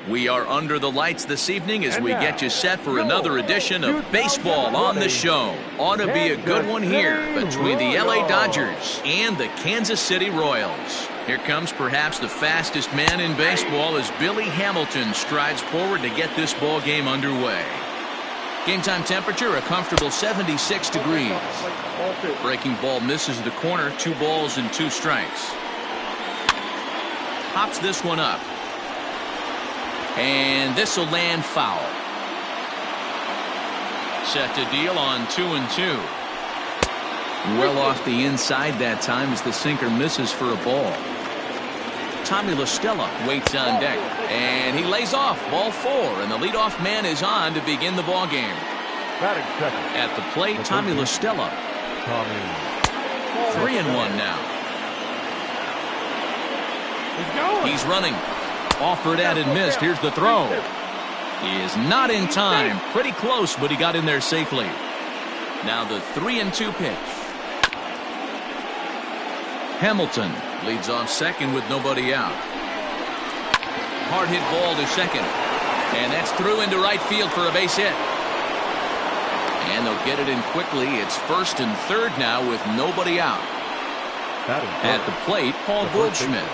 We are under the lights this evening as we get you set for another edition of Baseball on the Show. Ought to be a good one here between the LA Dodgers and the Kansas City Royals. Here comes perhaps the fastest man in baseball as Billy Hamilton strides forward to get this ball game underway. Game time temperature, a comfortable 76 degrees. Breaking ball misses the corner, 2 balls and 2 strikes. Pops this one up. And this will land foul. Set to deal on 2-2. Well off the inside that time as the sinker misses for a ball. Tommy La Stella waits on deck. And he lays off, ball 4. And the leadoff man is on to begin the ball game. At the plate, Tommy La Stella. 3-1 now. He's running. Offered at and missed. Here's the throw. He is not in time. Pretty close, but he got in there safely. Now the 3-2 pitch. Hamilton leads off second with nobody out. Hard hit ball to second. And that's through into right field for a base hit. And they'll get it in quickly. It's first and third now with nobody out. At the plate, Paul Goldschmidt.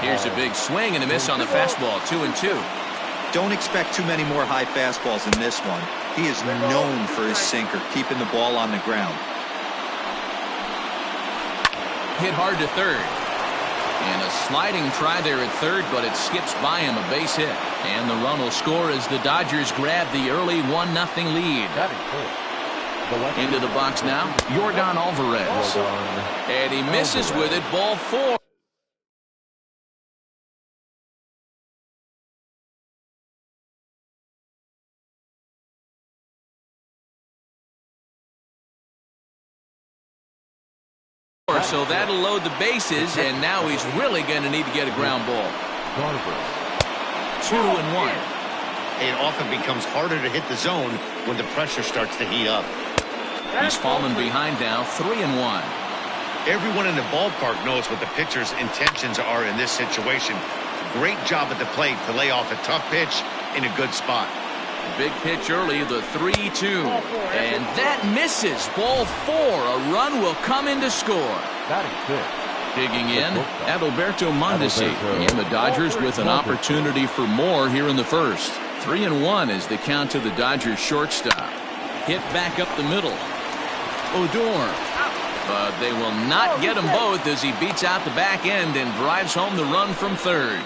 Here's a big swing and a miss on the fastball, 2-2. Don't expect too many more high fastballs in this one. He is known for his sinker, keeping the ball on the ground. Hit hard to third. And a sliding try there at third, but it skips by him, a base hit. And the run will score as the Dodgers grab the early 1-0 lead. Into the box now, Yordan Alvarez. And he misses with it, ball 4. So that'll load the bases, and now he's really going to need to get a ground ball. 2-1. It often becomes harder to hit the zone when the pressure starts to heat up. He's fallen behind now, 3-1. Everyone in the ballpark knows what the pitcher's intentions are in this situation. Great job at the plate to lay off a tough pitch in a good spot. Big pitch early, the 3-2. And that misses, ball 4. A run will come in to score. Digging in, Adalberto Mondesi. And the Dodgers with an opportunity for more here in the first. 3-1 is the count to the Dodgers shortstop. Hit back up the middle. Odor. But they will not get them both as he beats out the back end and drives home the run from third.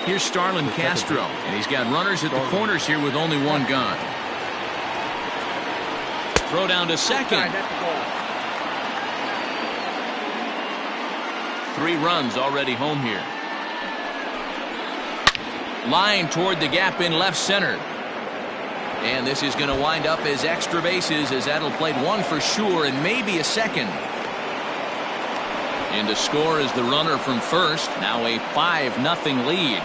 Here's Starlin Castro, and he's got runners at the corners here with only 1 gone. Throw down to second. 3 runs already home here. Line toward the gap in left center. And this is going to wind up as extra bases as that'll play 1 for sure and maybe a second. In to score is the runner from first. Now a 5-0 lead.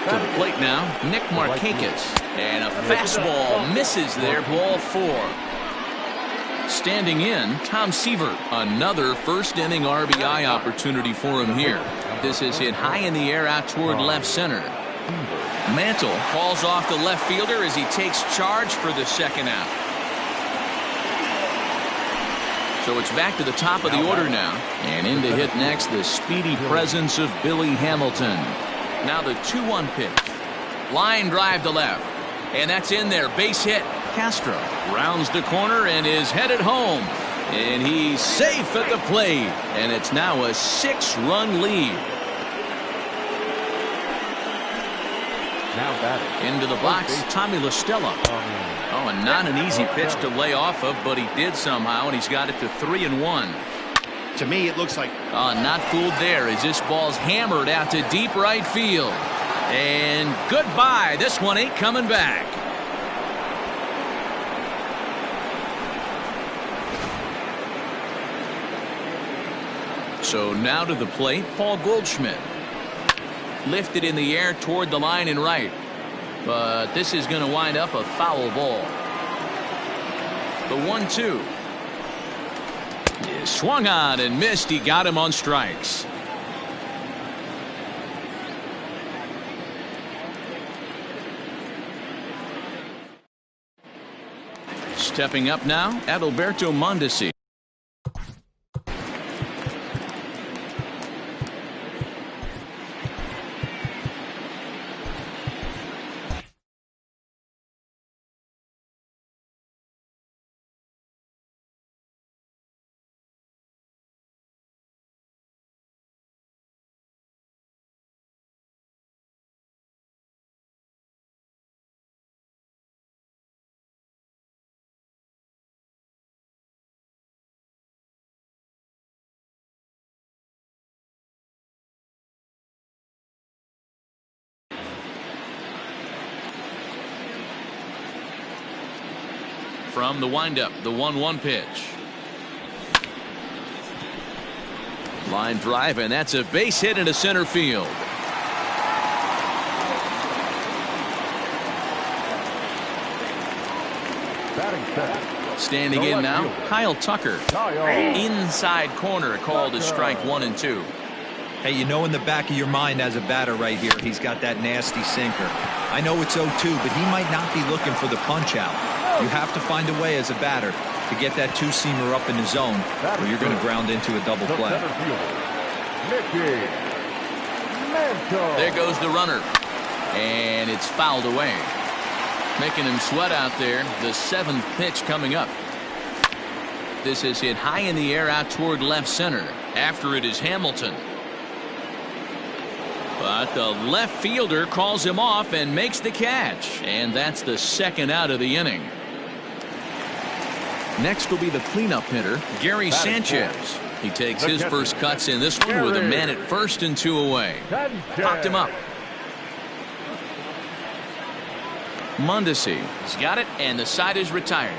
To the plate now, Nick Markakis. And a fastball misses there, ball 4. Standing in, Tom Seaver. Another first-inning RBI opportunity for him here. This is hit high in the air out toward left center. Mantle calls off the left fielder as he takes charge for the second out. So it's back to the top of the order now. And in to hit next, the speedy presence of Billy Hamilton. Now the 2-1 pitch. Line drive to left. And that's in there. Base hit. Castro rounds the corner and is headed home. And he's safe at the plate. And it's now a 6-run lead. Into the box, Tommy La Stella. Oh, and not an easy pitch to lay off of, but he did somehow, and he's got it to 3-1. To me, it looks like... Not fooled there as this ball's hammered out to deep right field. And goodbye. This one ain't coming back. So now to the plate, Paul Goldschmidt. Lifted in the air toward the line and right. But this is going to wind up a foul ball. The 1-2. Is swung on and missed. He got him on strikes. Stepping up now, Adalberto Mondesi. From the windup, the 1-1 pitch. Line drive, and that's a base hit into center field. Standing in now, Kyle Tucker. Inside corner, called as strike 1 and 2. Hey, you know in the back of your mind as a batter right here, he's got that nasty sinker. I know it's 0-2, but he might not be looking for the punch out. You have to find a way as a batter to get that two-seamer up in the zone, or you're going to ground into a double play. There goes the runner, and it's fouled away. Making him sweat out there. The 7th pitch coming up. This is hit high in the air out toward left center. After it is Hamilton. But the left fielder calls him off and makes the catch. And that's the 2nd out of the inning. Next will be the cleanup hitter, Gary Sanchez. He takes his first cuts in this one with a man at first and 2 away. Popped him up. Mondesi has got it, and the side is retired.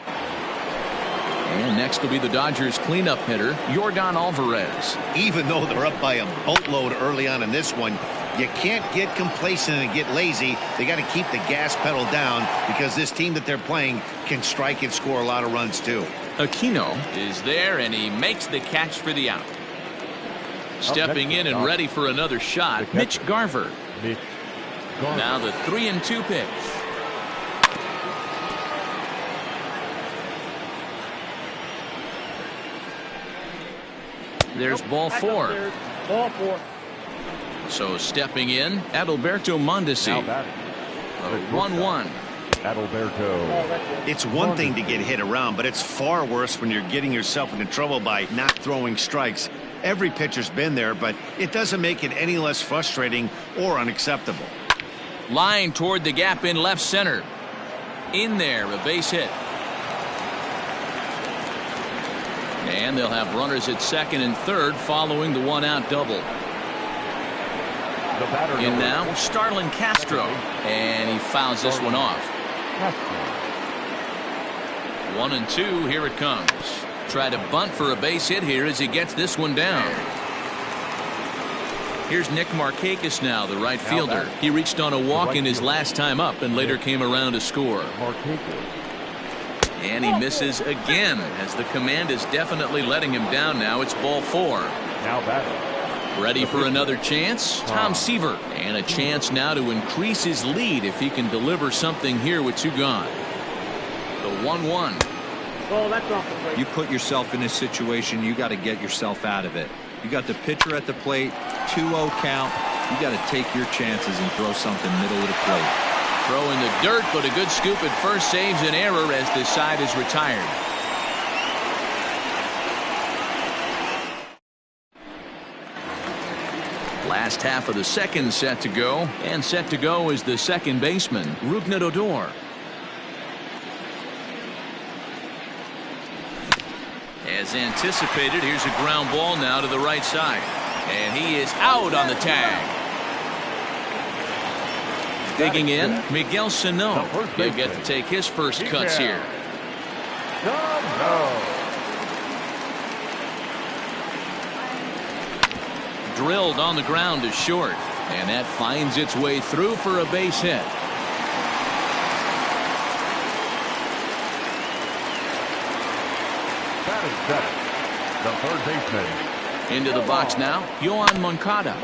And next will be the Dodgers cleanup hitter, Yordan Alvarez. Even though they're up by a boatload early on in this one, you can't get complacent and get lazy. They got to keep the gas pedal down because this team that they're playing can strike and score a lot of runs too. Aquino is there, and he makes the catch for the out. Stepping in and ready for another shot, Mitch Garver. Now the 3-2 pitch. There's ball 4. Ball 4. So stepping in, Adalberto Mondesi. 1-1. Adalberto. It's one thing to get hit around, but it's far worse when you're getting yourself into trouble by not throwing strikes. Every pitcher's been there, but it doesn't make it any less frustrating or unacceptable. Line toward the gap in left center. In there, a base hit. And they'll have runners at 2nd and 3rd following the 1-out double. In now, Starlin Castro. And he fouls this one off. 1-2, here it comes. Try to bunt for a base hit here as he gets this one down. Here's Nick Markakis now, the right fielder. He reached on a walk in his last time up and later came around to score. And he misses again as the command is definitely letting him down now. It's ball 4. Now batting. Ready for another chance? Tom Seaver. And a chance now to increase his lead if he can deliver something here with 2 gone. The 1-1. Oh, that's off the plate. You put yourself in this situation, you got to get yourself out of it. You got the pitcher at the plate, 2-0 count. You got to take your chances and throw something middle of the plate. Throw in the dirt, but a good scoop at first saves an error as this side is retired. Last half of the 2nd set to go, and set to go is the second baseman, Rougned Odor. As anticipated, here's a ground ball now to the right side. And he is out on the tag. Digging in, Miguel Sano. He'll get to take his first cuts here. Drilled on the ground to short. And that finds its way through for a base hit. The third baseman. Into the box now, Yoan Moncada.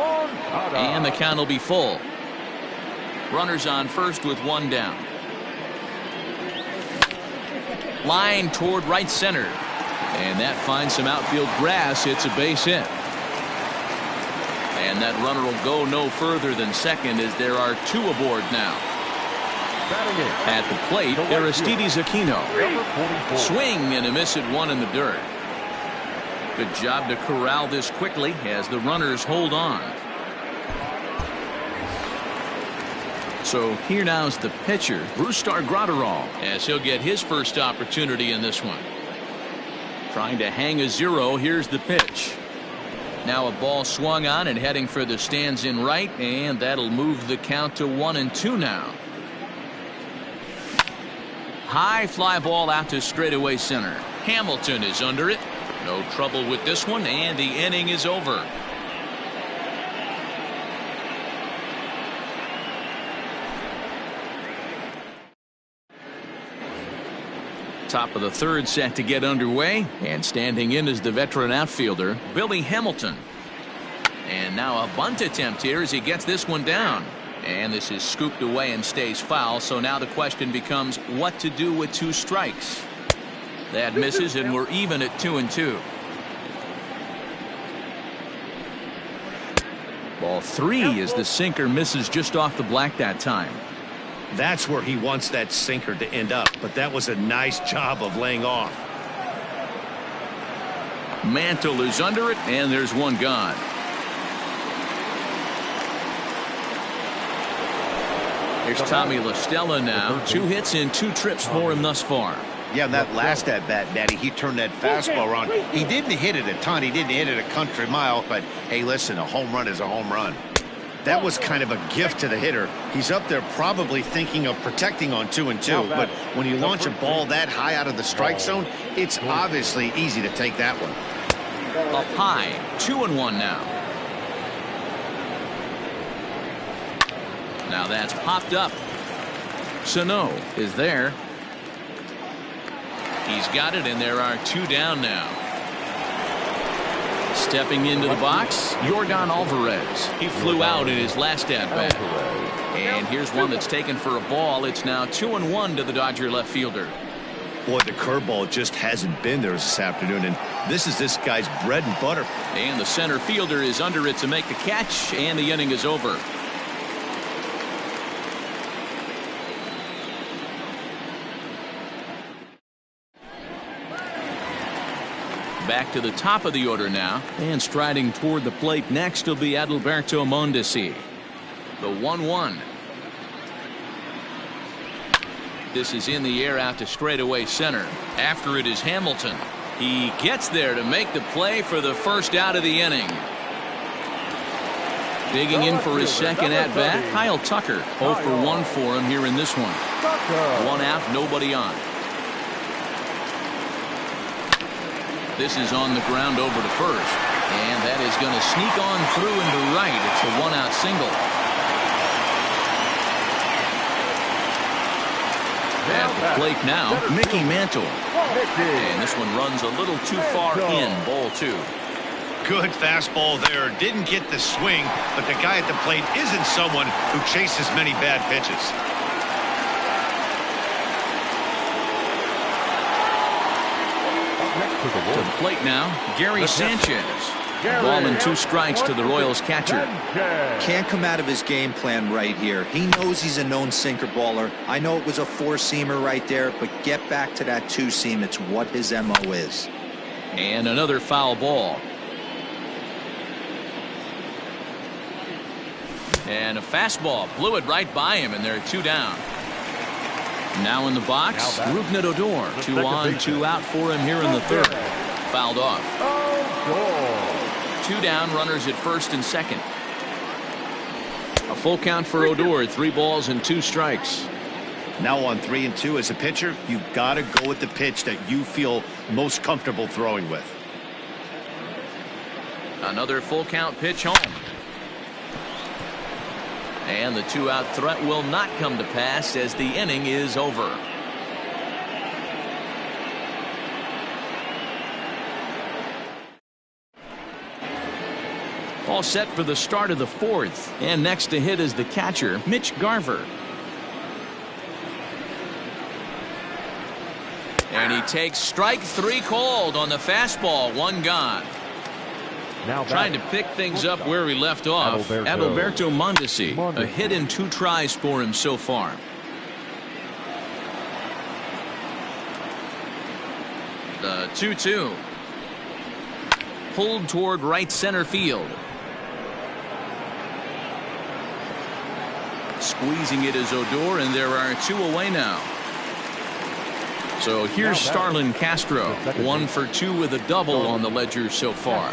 And the count will be full. Runners on first with one down. Line toward right center. And that finds some outfield grass. It's a base hit. And that runner will go no further than second as there are two aboard now. At the plate, Aristides Aquino. Swing and a miss at one in the dirt. Good job to corral this quickly as the runners hold on. So here now is the pitcher, Brustar Graterol, as he'll get his first opportunity in this one. Trying to hang a zero. Here's the pitch. Now a ball swung on and heading for the stands in right, and that'll move the count to 1-2 now. High fly ball out to straightaway center. Hamilton is under it. No trouble with this one, and the inning is over. Top of the third set to get underway, and standing in is the veteran outfielder, Billy Hamilton. And now a bunt attempt here as he gets this one down. And this is scooped away and stays foul, so now the question becomes what to do with two strikes. That misses, and we're even at 2-2. Ball three as the sinker misses just off the black that time. That's where he wants that sinker to end up, but that was a nice job of laying off. Mantle is under it, and there's one gone. Here's Tommy La Stella now. 2 hits and 2 trips for him thus far. Yeah, and that last at-bat, Daddy, he turned that fastball around. He didn't hit it a ton. He didn't hit it a country mile, but, hey, listen, a home run is a home run. That was kind of a gift to the hitter. He's up there probably thinking of protecting on 2-2, but when you launch a ball that high out of the strike zone, it's obviously easy to take that one. Up high, 2-1 now. Now that's popped up. Sano is there. He's got it, and there are 2 down now. Stepping into the box, Yordan Alvarez. He flew out in his last at-bat. And here's one that's taken for a ball. It's now 2-1 to the Dodger left fielder. Boy, the curveball just hasn't been there this afternoon, and this is this guy's bread and butter. And the center fielder is under it to make the catch, and the inning is over. Back to the top of the order now, and striding toward the plate next will be Adalberto Mondesi. The 1-1. This is in the air out to straightaway center. After it is Hamilton. He gets there to make the play for the first out of the inning. Digging in for his second at-bat, Kyle Tucker. 0 for 1 for him here in this one. 1 out, nobody on. This is on the ground over to first, and that is going to sneak on through into right. It's a 1-out single. At the plate now, Mickey Mantle. And this one runs a little too far in, ball 2. Good fastball there. Didn't get the swing, but the guy at the plate isn't someone who chases many bad pitches. To the plate now, Gary Sanchez. Ball and 2 strikes to the Royals catcher. Can't come out of his game plan right here. He knows he's a known sinker baller. I know it was a 4-seamer right there, but get back to that 2-seam. It's what his MO is. And another foul ball. And a fastball blew it right by him, and there are 2 down. Now in the box, Rougned Odor. 2 on, 2 out for him here in the third. Fouled off. 2 down, runners at first and second. A full count for Odor, 3 balls and 2 strikes. Now on 3-2 as a pitcher, you've got to go with the pitch that you feel most comfortable throwing with. Another full count pitch home. And the 2-out threat will not come to pass as the inning is over. All set for the start of the fourth. And next to hit is the catcher, Mitch Garver. And he takes strike 3 called on the fastball. 1 gone. Now trying to pick things up where we left off. Adalberto Mondesi. A hit in 2 tries for him so far. The 2-2. Pulled toward right center field. Squeezing it is Odor, and there are 2 away now. So here's Starlin Castro. 1 for 2 with a double on the ledger so far.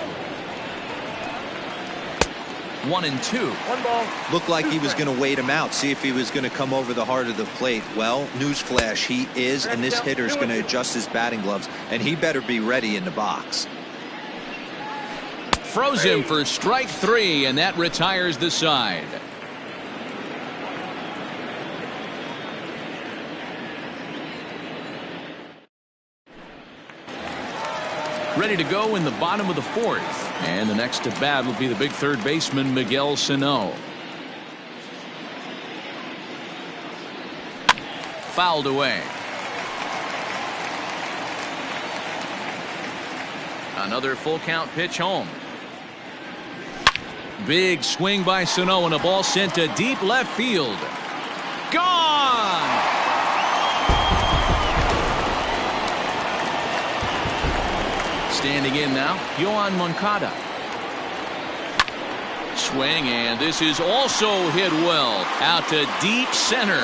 1-2. 1 ball. Looked like he was going to wait him out, see if he was going to come over the heart of the plate. Well, newsflash, he is, and this hitter's going to adjust his batting gloves, and he better be ready in the box. Froze him for strike 3, and that retires the side. Ready to go in the bottom of the fourth. And the next to bat will be the big third baseman, Miguel Sano. Fouled away. Another full count pitch home. Big swing by Sano, and a ball sent to deep left field. Gone! Standing in now, Yohan Moncada. Swing, and this is also hit well. Out to deep center.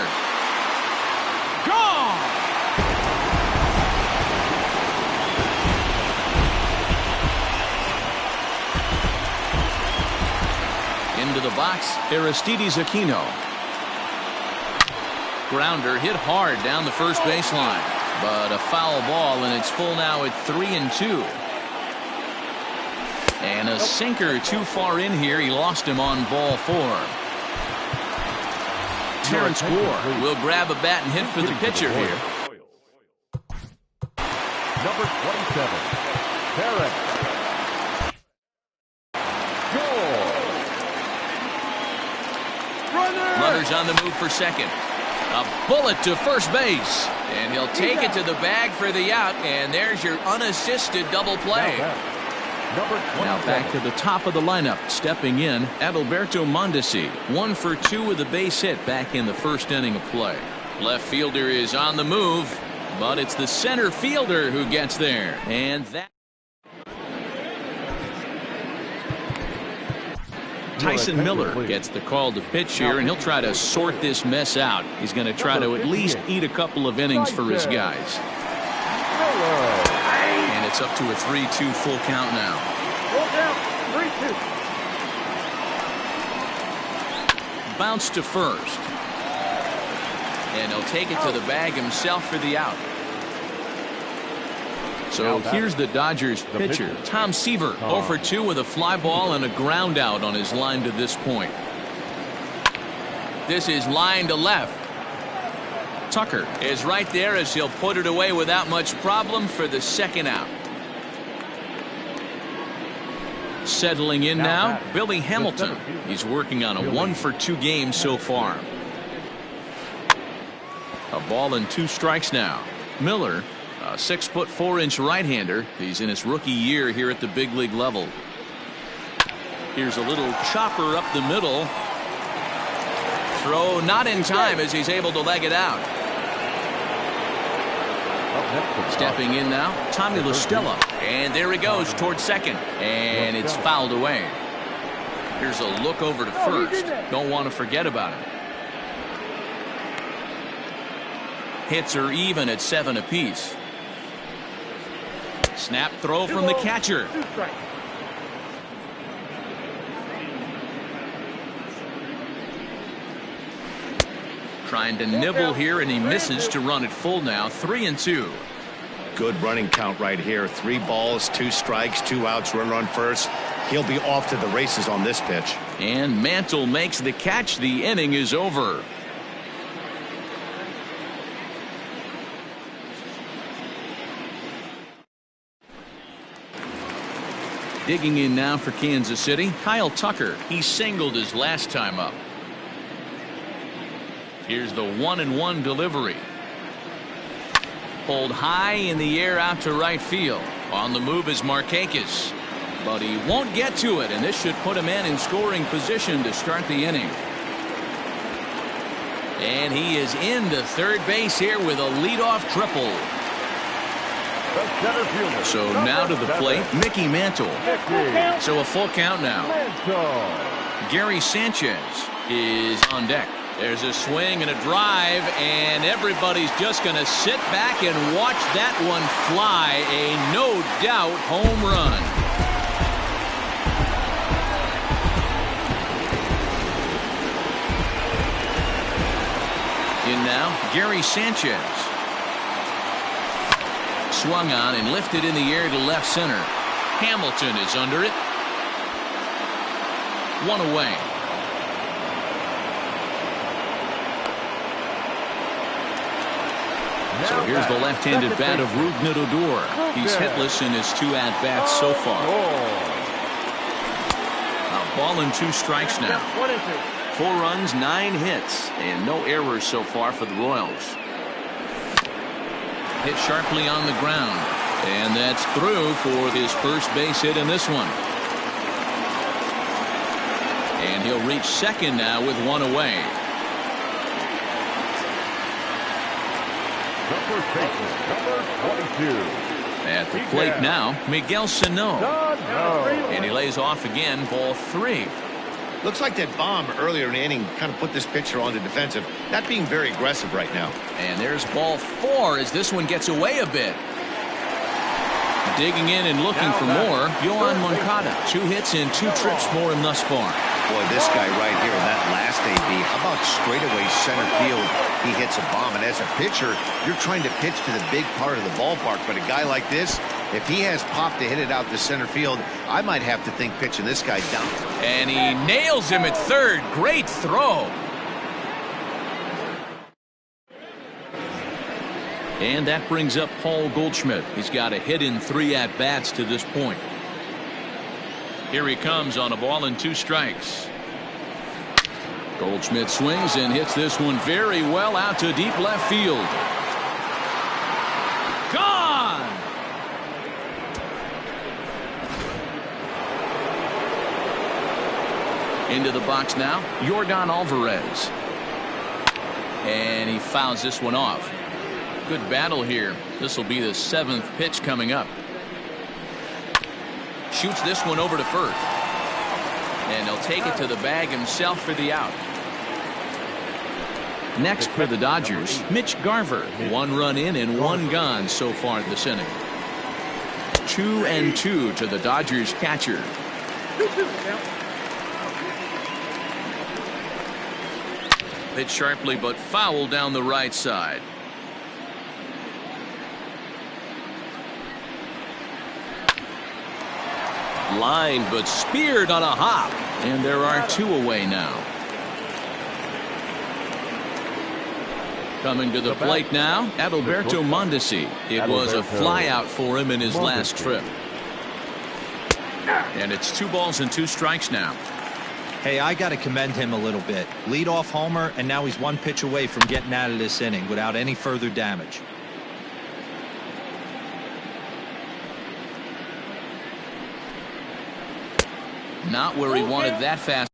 Gone! Into the box, Aristides Aquino. Grounder hit hard down the first baseline. But a foul ball, and it's full now at 3-2. And a sinker too far in here. He lost him on ball 4. Terrence Gore will grab a bat and hit for the pitcher here. Number 27, Terrence Gore. Runners on the move for second. A bullet to first base. And he'll take it to the bag for the out. And there's your unassisted double play. Now back to the top of the lineup. Stepping in, Adalberto Mondesi. 1 for 2 with a base hit back in the first inning of play. Left fielder is on the move, but it's the center fielder who gets there. And that. Tyson Miller gets the call to pitch here, and he'll try to sort this mess out. He's going to try to at least eat a couple of innings for his guys. And it's up to a 3-2 full count now. Full count, 3-2. Bounce to first. And he'll take it to the bag himself for the out. So here's the Dodgers pitcher, Tom Seaver, 0 for 2 with a fly ball and a ground out on his line to this point. This is line to left. Tucker is right there as he'll put it away without much problem for the second out. Settling in now, Billy Hamilton. He's working on a 1 for 2 game so far. A ball and 2 strikes now. Miller, a 6'4" right-hander. He's in his rookie year here at the big league level. Here's a little chopper up the middle. Throw not in time as he's able to leg it out. Stepping in now, Tommy La Stella. And there he goes towards second. And it's fouled away. Here's a look over to first. Don't want to forget about it. Hits are even at 7 apiece. Snap throw from the catcher. Trying to nibble here, and he misses to run it full now. 3-2. Good running count right here. 3 balls, 2 strikes, 2 outs, runner on first. He'll be off to the races on this pitch. And Mantle makes the catch. The inning is over. Digging in now for Kansas City, Kyle Tucker. He singled his last time up. Here's the 1-1 delivery. Pulled high in the air out to right field. On the move is Markakis. But he won't get to it, and this should put him in scoring position to start the inning. And he is into third base here with a leadoff triple. So now to the plate, Mickey Mantle. So a full count now. Gary Sanchez is on deck. There's a swing and a drive, and everybody's just going to sit back and watch that one fly. A no-doubt home run. In now, Gary Sanchez. Swung on and lifted in the air to left center. Hamilton is under it. One away. So here's the left-handed bat of Rougned Odor. He's hitless in his 2 at-bats so far. A ball and 2 strikes now. 4 runs, 9 hits, and no errors so far for the Royals. Hit sharply on the ground, and that's through for his first base hit in this one. And he'll reach second now with 1 away. Number 22. At the plate now, Miguel Sano. And he lays off again, ball 3. Looks like that bomb earlier in the inning kind of put this pitcher on the defensive. Not being very aggressive right now. And there's ball 4 as this one gets away a bit. Digging in and looking for more, Yohan Moncada. 2 hits and 2 trips for him thus far. Boy, this guy right here in that last AB, how about straightaway center field? He hits a bomb, and as a pitcher, you're trying to pitch to the big part of the ballpark, but a guy like this, if he has pop to hit it out to center field, I might have to think pitching this guy down. And he nails him at third. Great throw. And that brings up Paul Goldschmidt. He's got a hit in 3 at-bats to this point. Here he comes on a ball and 2 strikes. Goldschmidt swings and hits this one very well out to deep left field. Gone! Into the box now, Yordan Alvarez. And he fouls this one off. Good battle here. This will be the 7th pitch coming up. Shoots this one over to first. And he'll take it to the bag himself for the out. Next for the Dodgers, Mitch Garver. 1 run in and 1 gone so far this inning. 2-2 to the Dodgers catcher. Hit sharply but foul down the right side. Line but speared on a hop. And there are 2 away now. Coming to the plate now, Adalberto Mondesi. It was a flyout for him in his last trip. And it's 2 balls and 2 strikes now. Hey, I got to commend him a little bit. Leadoff homer, and now he's 1 pitch away from getting out of this inning without any further damage. Not where he wanted that fast.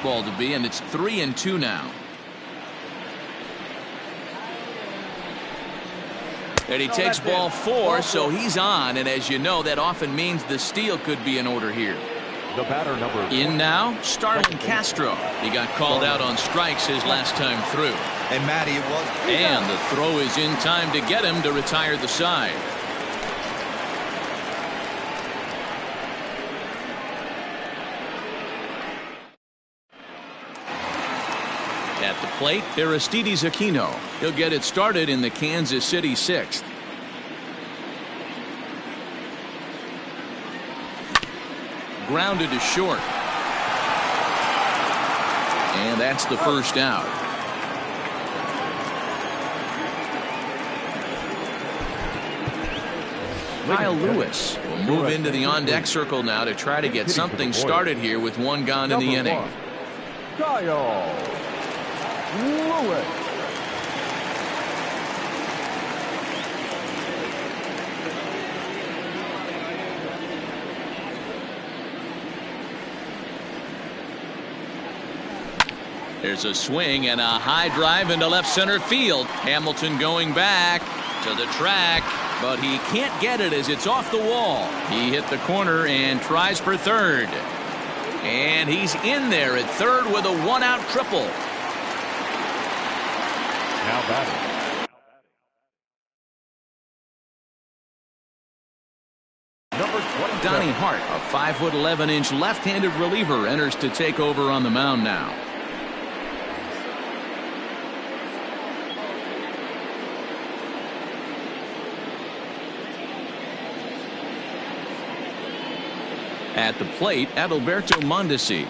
Ball to be, and it's 3-2 now. And he takes ball 4, so he's on, and as you know, that often means the steal could be in order here. The batter number in now, Starlin Castro. He got called out on strikes his last time through. And Matty, it was. And the throw is in time to get him to retire the side. At the plate, Aristides Aquino. He'll get it started in the Kansas City 6th. grounded to short. And that's the first out. Kyle Lewis will move into the on-deck circle now to try to get something started here with one gone in the inning. Kyle Lewis. There's a swing and a high drive into left center field. Hamilton going back to the track, but he can't get it as it's off the wall. He hit the corner and tries for third. And he's in there at third with a one-out triple. Now batting. Number 27. Donnie Hart, a 5'11" left-handed reliever, enters to take over on the mound now. At the plate, Adalberto Mondesi.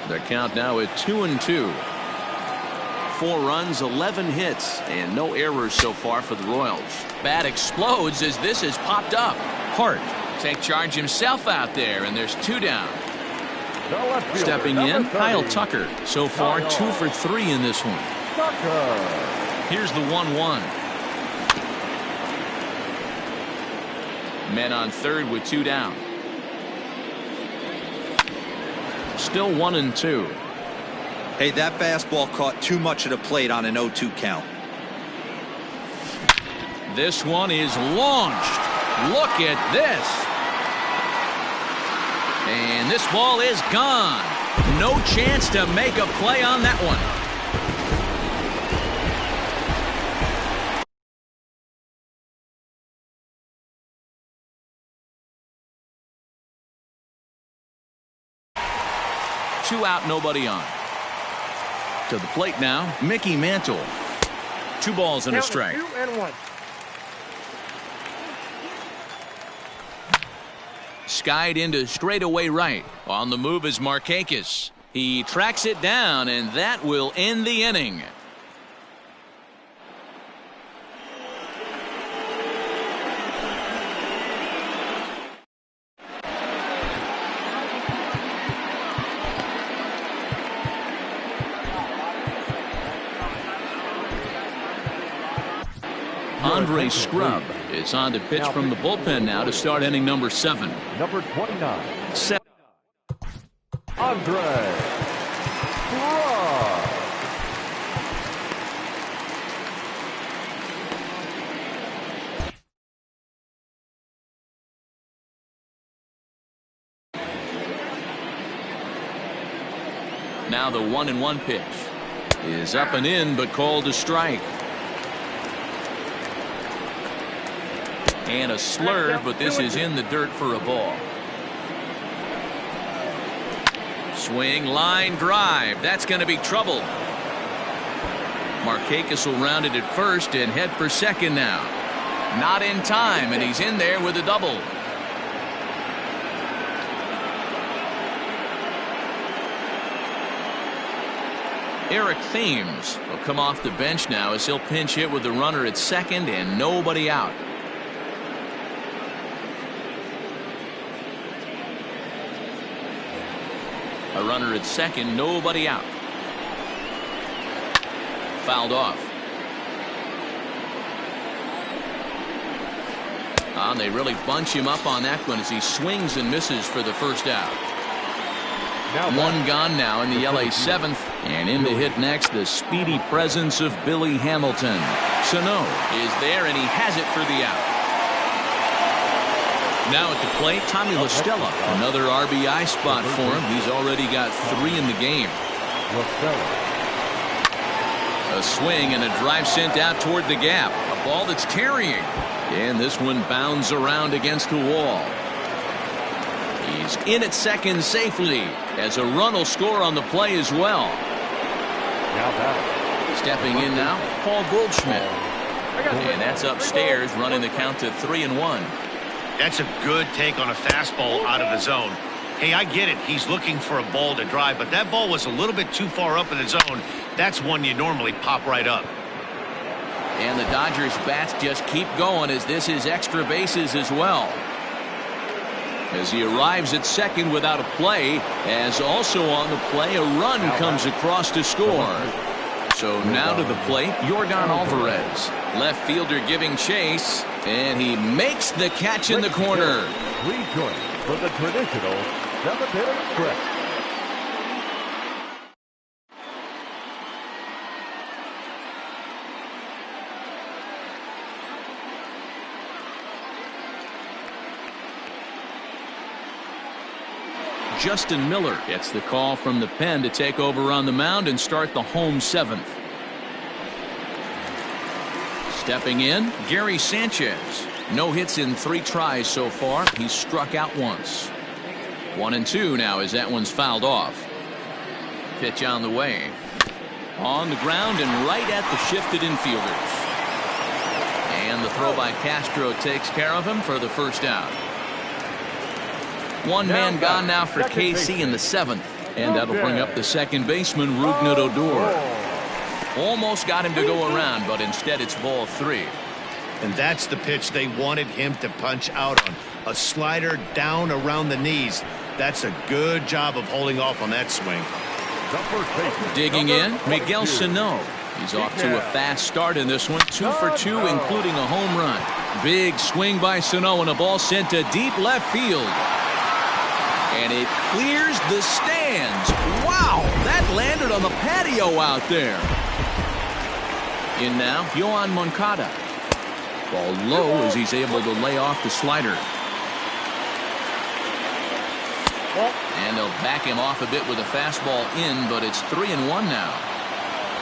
The count now at 2-2. 4 runs, 11 hits, and no errors so far for the Royals. Bat explodes as this has popped up. Hart take charge himself out there, and there's 2 down. Stepping in, Kyle Tucker. So far, 2 for 3 in this one. Tucker. Here's the 1-1. Men on third with 2 down. Still 1-2. Hey, that fastball caught too much of the plate on an 0-2 count. This one is launched. Look at this. And this ball is gone. No chance to make a play on that one. Two out, nobody on. To the plate now, Mickey Mantle. 2 balls and a strike. 2-1. Skied into straightaway right. On the move is Markakis. He tracks it down, and that will end the inning. Andre Scrub is on to pitch from the bullpen now to start inning number 7. Number 29. 7. Andre Scrub. Now the 1-1 pitch is up and in, but called a strike. And a slur, but this is in the dirt for a ball. Swing, line, drive. That's going to be trouble. Markakis will round it at first and head for second now. Not in time, and he's in there with a double. Eric Thames will come off the bench now as he'll pinch hit with the runner at second and nobody out. A runner at second, nobody out. Fouled off. And they really bunch him up on that one as he swings and misses for the first out. One gone now in the LA 7th, and in to hit next the speedy presence of Billy Hamilton. Sano is there, and he has it for the out. Now at the plate, Tommy La Stella. Another RBI spot for him. He's already got 3 in the game. A swing and a drive sent out toward the gap. A ball that's carrying. And this one bounds around against the wall. He's in at second safely as a run will score on the play as well. Stepping in now, Paul Goldschmidt. And that's upstairs, running the count to 3-1. That's a good take on a fastball out of the zone. Hey, I get it. He's looking for a ball to drive, but that ball was a little bit too far up in the zone. That's one you normally pop right up. And the Dodgers bats just keep going as this is extra bases as well. As he arrives at second without a play, as also on the play, a run comes across to score. So now to the plate, Yordan Alvarez. Left fielder giving chase, and he makes the catch in the corner. Please join for the traditional seventh-inning stretch. Justin Miller gets the call from the pen to take over on the mound and start the home seventh. Stepping in, Gary Sanchez. No hits in 3 tries so far. He's struck out once. 1-2 now as that one's fouled off. Pitch on the way. On the ground and right at the shifted infielders. And the throw by Castro takes care of him for the first out. One man gone now for KC in the 7th. And that'll bring up the second baseman, Rougned Odor. Almost got him to go around, but instead it's ball 3. And that's the pitch they wanted him to punch out on. A slider down around the knees. That's a good job of holding off on that swing. Digging in, Miguel Sano. He's off to a fast start in this one. 2 for 2, including a home run. Big swing by Sano and a ball sent to deep left field. And it clears the stands. Wow, that landed on the patio out there. In now, Yohan Moncada. Ball low as he's able to lay off the slider. And they'll back him off a bit with a fastball in, but it's 3-1 now.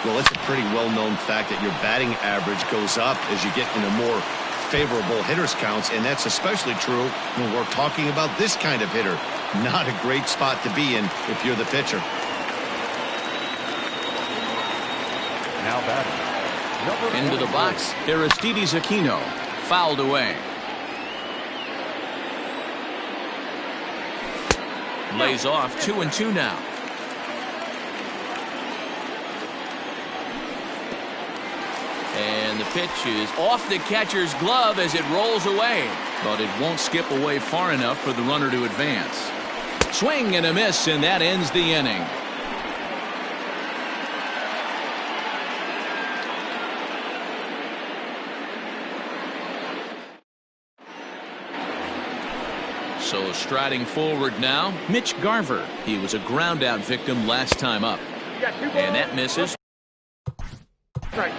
Well, it's a pretty well-known fact that your batting average goes up as you get into more favorable hitters counts, and that's especially true when we're talking about this kind of hitter. Not a great spot to be in if you're the pitcher. Now batting. Into the box, Aristides Aquino. Fouled away. Lays off 2-2 now. And the pitch is off the catcher's glove as it rolls away. But it won't skip away far enough for the runner to advance. Swing and a miss, and that ends the inning. So striding forward now, Mitch Garver. He was a ground out victim last time up. And that misses. Right.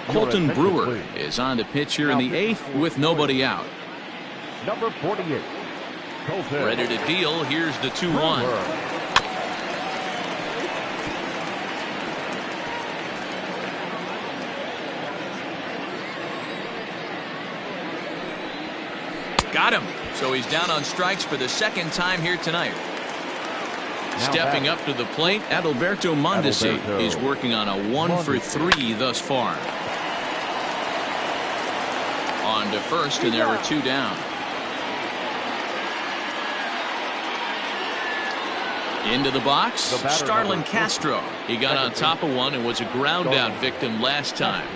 Colton Brewer is on the pitch here in the 8th with nobody out. Number 48. Colton. Ready to deal. Here's the 2-1. Got him. So he's down on strikes for the 2nd time here tonight. Stepping up to the plate, Adalberto Mondesi is working on a 1 for 3 thus far. On to first, and there were 2 down. Into the box, Starlin Castro. He got on top of one and was a ground out victim last time.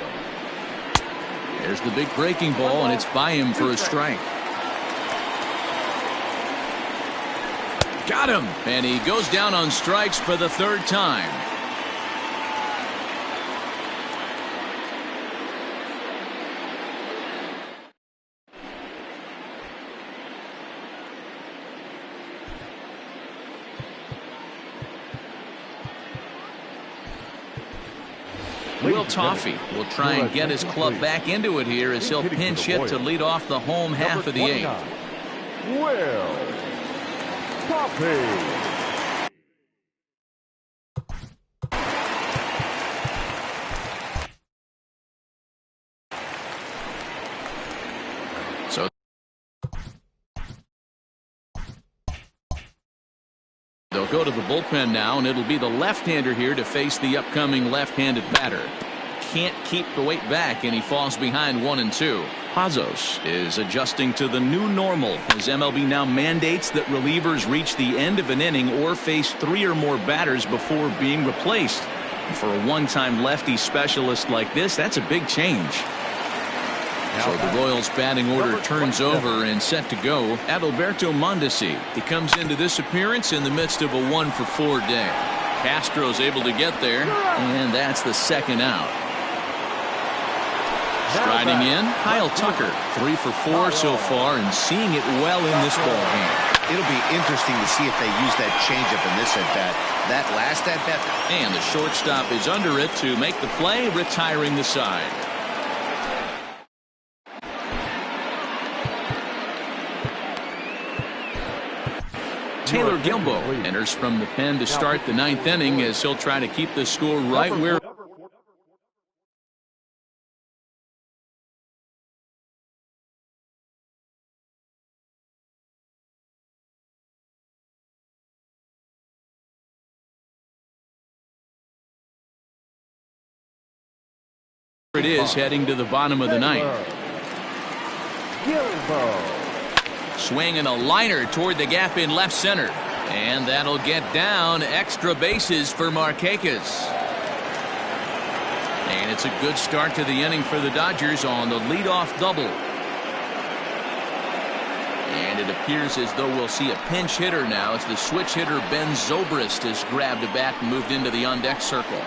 There's the big breaking ball, and it's by him for a strike. Got him, and he goes down on strikes for the 3rd time. Will Toffee will try and get his club back into it here as he'll pinch hit to lead off the home half of the 8th. Will Toffee. They'll go to the bullpen now, and it'll be the left-hander here to face the upcoming left-handed batter. Can't keep the weight back, and he falls behind 1-2. Pazos is adjusting to the new normal as MLB now mandates that relievers reach the end of an inning or face 3 or more batters before being replaced. For a one-time lefty specialist like this, that's a big change. So the Royals batting order turns over and set to go. Adalberto Mondesi. He comes into this appearance in the midst of a 1-for-4 day. Castro's able to get there, and that's the second out. Striding in, Kyle Tucker. 3-for-4 so far and seeing it well in this ball game. It'll be interesting to see if they use that changeup in this at-bat. That last at-bat. And the shortstop is under it to make the play, retiring the side. Taylor Gilbo enters from the pen to start the 9th inning as he'll try to keep the score right where it is heading to the bottom of the 9th. Swing and a liner toward the gap in left center. And that'll get down. Extra bases for Markakis. And it's a good start to the inning for the Dodgers on the leadoff double. And it appears as though we'll see a pinch hitter now as the switch hitter Ben Zobrist has grabbed a bat and moved into the on-deck circle.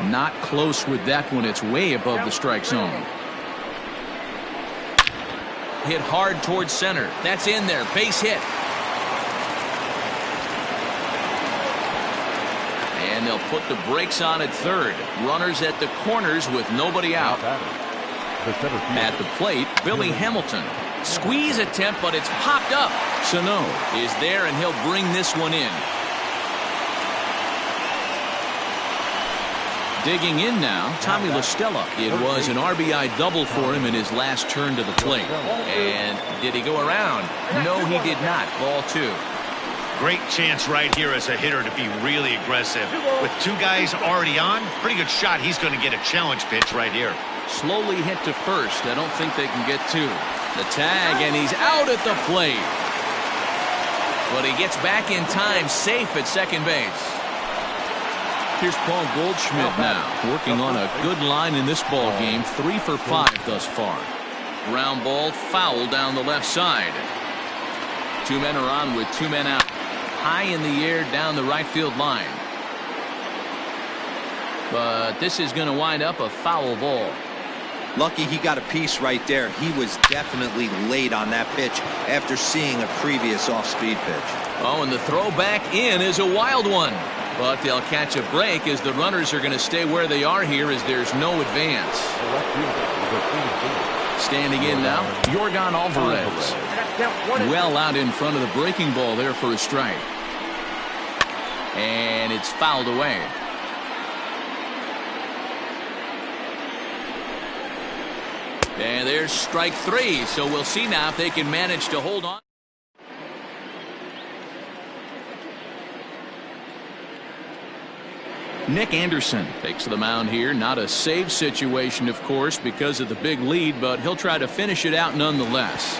Not close with that one. It's way above the strike zone. Hit hard towards center. That's in there. Base hit. And they'll put the brakes on at third. Runners at the corners with nobody out. At the plate, Billy Hamilton. Squeeze attempt, but it's popped up. Sano is there, and he'll bring this one in. Digging in now, Tommy La Stella. It was an RBI double for him in his last turn to the plate. And did he go around? No, he did not. Ball 2. Great chance right here as a hitter to be really aggressive. With 2 guys already on, pretty good shot. He's going to get a challenge pitch right here. Slowly hit to first. I don't think they can get 2. The tag, and he's out at the plate. But he gets back in time, safe at second base. Here's Paul Goldschmidt now, working on a good line in this ball game. 3 for 5 thus far. Ground ball foul down the left side. 2 men are on with 2 men out. High in the air down the right field line. But this is going to wind up a foul ball. Lucky he got a piece right there. He was definitely late on that pitch after seeing a previous off-speed pitch. Oh, and the throw back in is a wild one. But they'll catch a break as the runners are going to stay where they are here as there's no advance. Standing in now, Yorgan Alvarez. Well out in front of the breaking ball there for a strike. And it's fouled away. And there's strike 3. So we'll see now if they can manage to hold on. Nick Anderson takes the mound here. Not a save situation, of course, because of the big lead, but he'll try to finish it out nonetheless.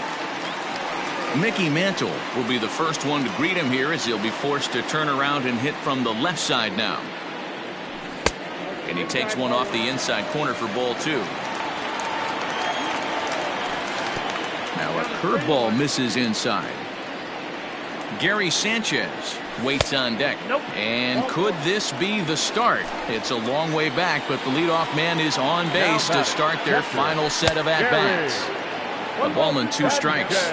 Mickey Mantle will be the first one to greet him here as he'll be forced to turn around and hit from the left side now. And he takes one off the inside corner for ball 2. Now a curveball misses inside. Gary Sanchez waits on deck. And could this be the start? It's a long way back, but the leadoff man is on base to start their final set of at-bats. A ball and 2 strikes.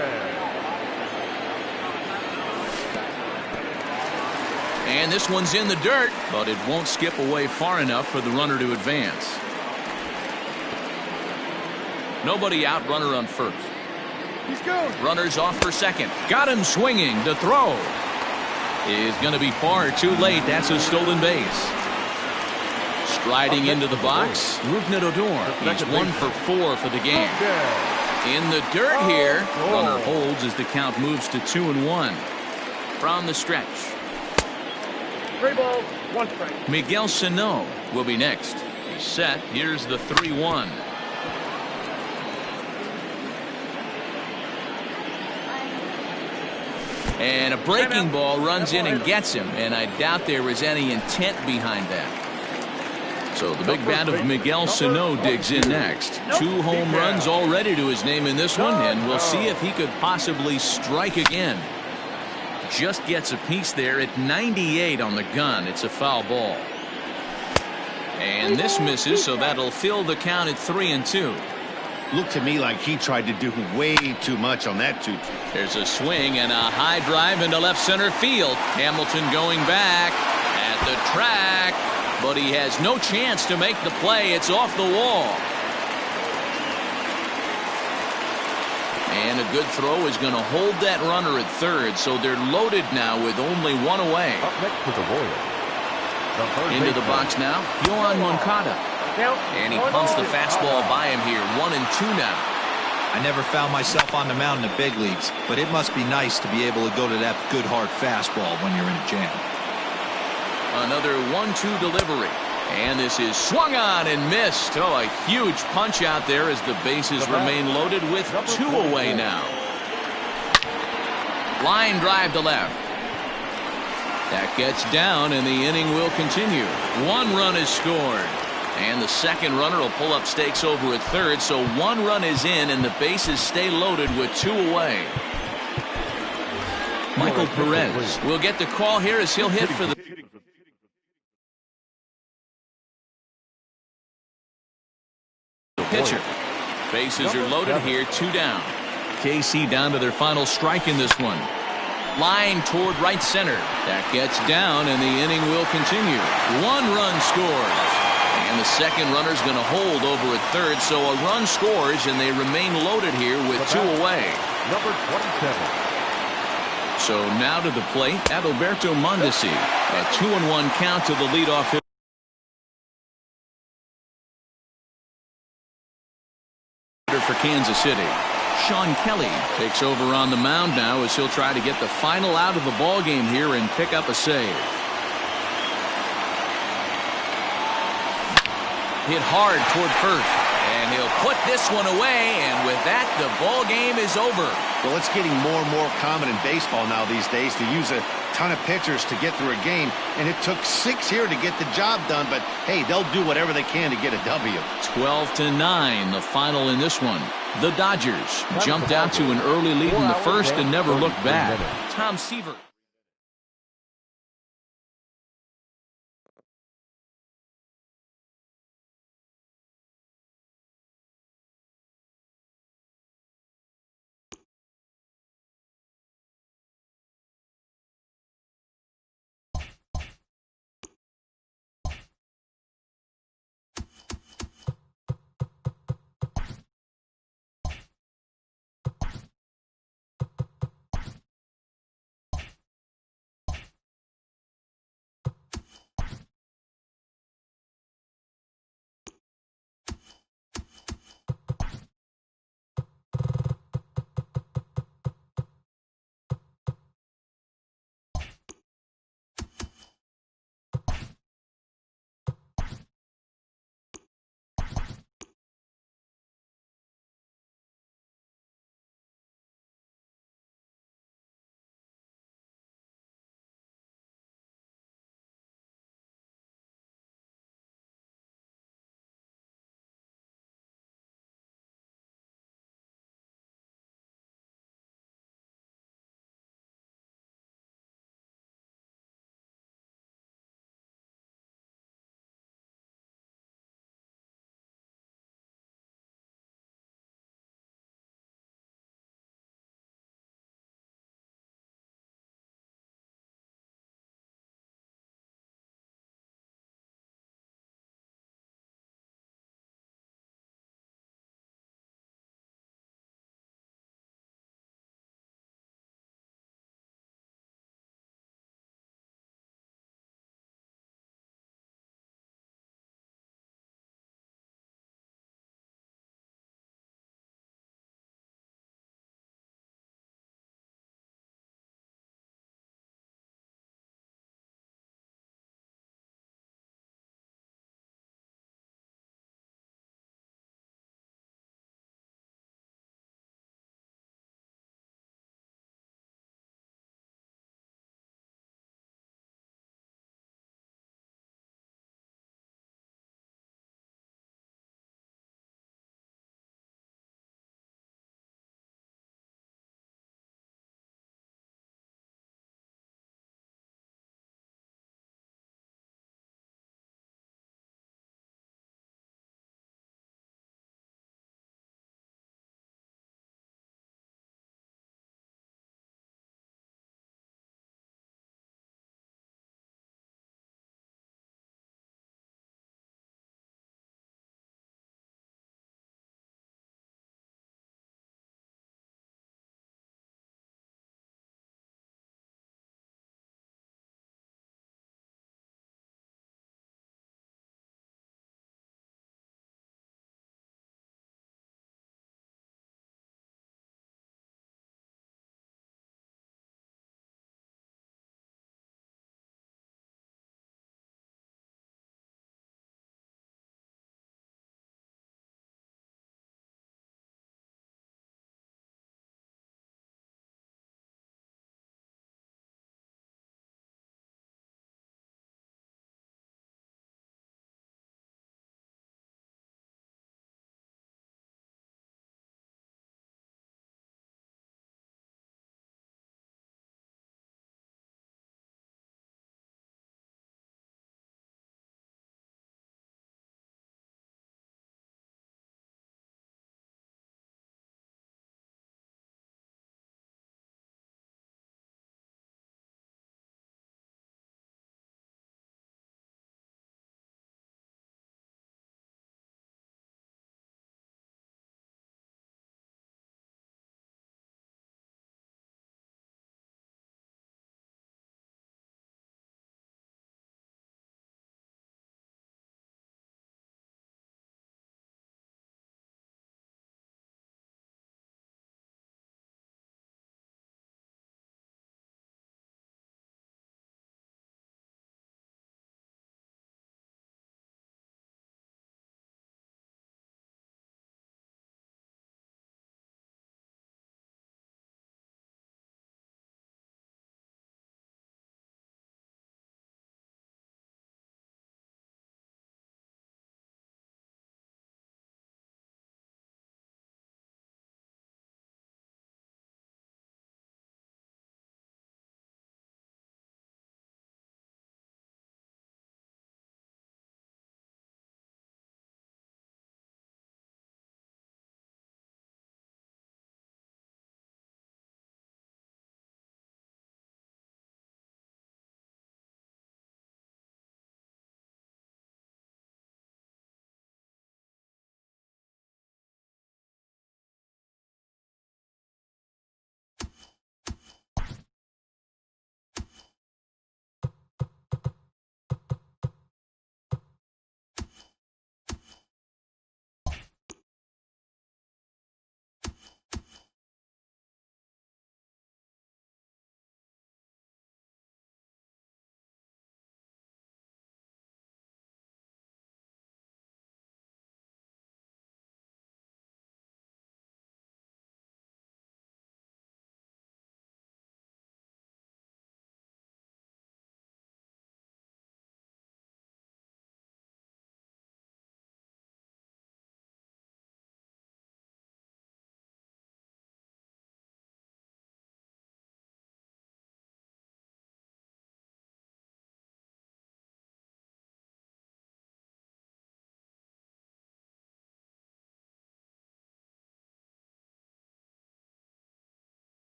And this one's in the dirt, but it won't skip away far enough for the runner to advance. Nobody out, runner on first. He's going. Runners off for second. Got him swinging. The throw is going to be far too late. That's a stolen base. Striding into the box, Rougned Odor. He's 1 for 4 for the game. In the dirt here. Runner holds as the count moves to 2-1. From the stretch. 3 balls, 1 strike. Miguel Sano will be next. He's set. Here's the 3-1. And a breaking ball runs in and gets him, and I doubt there was any intent behind that. So the big bat of Miguel Sano digs in next. 2 home runs already to his name in this one, and we'll see if he could possibly strike again. Just gets a piece there at 98 on the gun. It's a foul ball. And this misses, so that'll fill the count at 3-2. Looked to me like he tried to do way too much on that 2-2. There's a swing and a high drive into left center field. Hamilton going back at the track, but he has no chance to make the play. It's off the wall. And a good throw is going to hold that runner at third, so they're loaded now with only 1 away. Up next for the Royals. Into the box now, Yohan Moncada. And he pumps the fastball by him here. 1-2 now. I never found myself on the mound in the big leagues, but it must be nice to be able to go to that good hard fastball when you're in a jam. Another 1-2 delivery. And this is swung on and missed. Oh, a huge punch out there as the bases remain loaded with 2 away now. Line drive to left. That gets down, and the inning will continue. 1 run is scored. And the second runner will pull up stakes over at third, so 1 run is in, and the bases stay loaded with 2 away. Michael Perez will get the call here as he'll hit for the pitcher. Bases are loaded here, 2 down. KC down to their final strike in this one. Line toward right center. That gets down, and the inning will continue. 1 run scores. And the second runner's going to hold over at third, so a run scores, and they remain loaded here with 2 away. Number 27. So now to the plate, Adalberto Mondesi. A 2-1 count to the leadoff hitter for Kansas City. Sean Kelly takes over on the mound now as he'll try to get the final out of the ball game here and pick up a save. Hit hard toward first, and he'll put this one away, and with that, the ball game is over. Well, it's getting more and more common in baseball now these days to use a ton of pitchers to get through a game, and it took 6 here to get the job done, but hey, they'll do whatever they can to get a W. 12-9, the final in this one. The Dodgers jumped out to an early lead in the first and never looked back. Tom Seaver.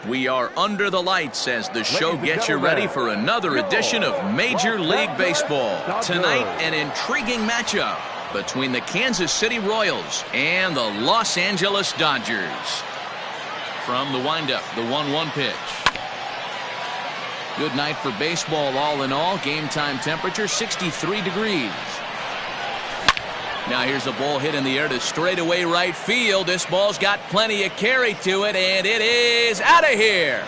We are under the lights as the show gets you ready for another edition of Major League Baseball. Tonight, an intriguing matchup between the Kansas City Royals and the Los Angeles Dodgers. From the windup, the 1-1 pitch. Good night for baseball all in all. Game time temperature 63 degrees. Now here's a ball hit in the air to straightaway right field. This ball's got plenty of carry to it, and it is out of here.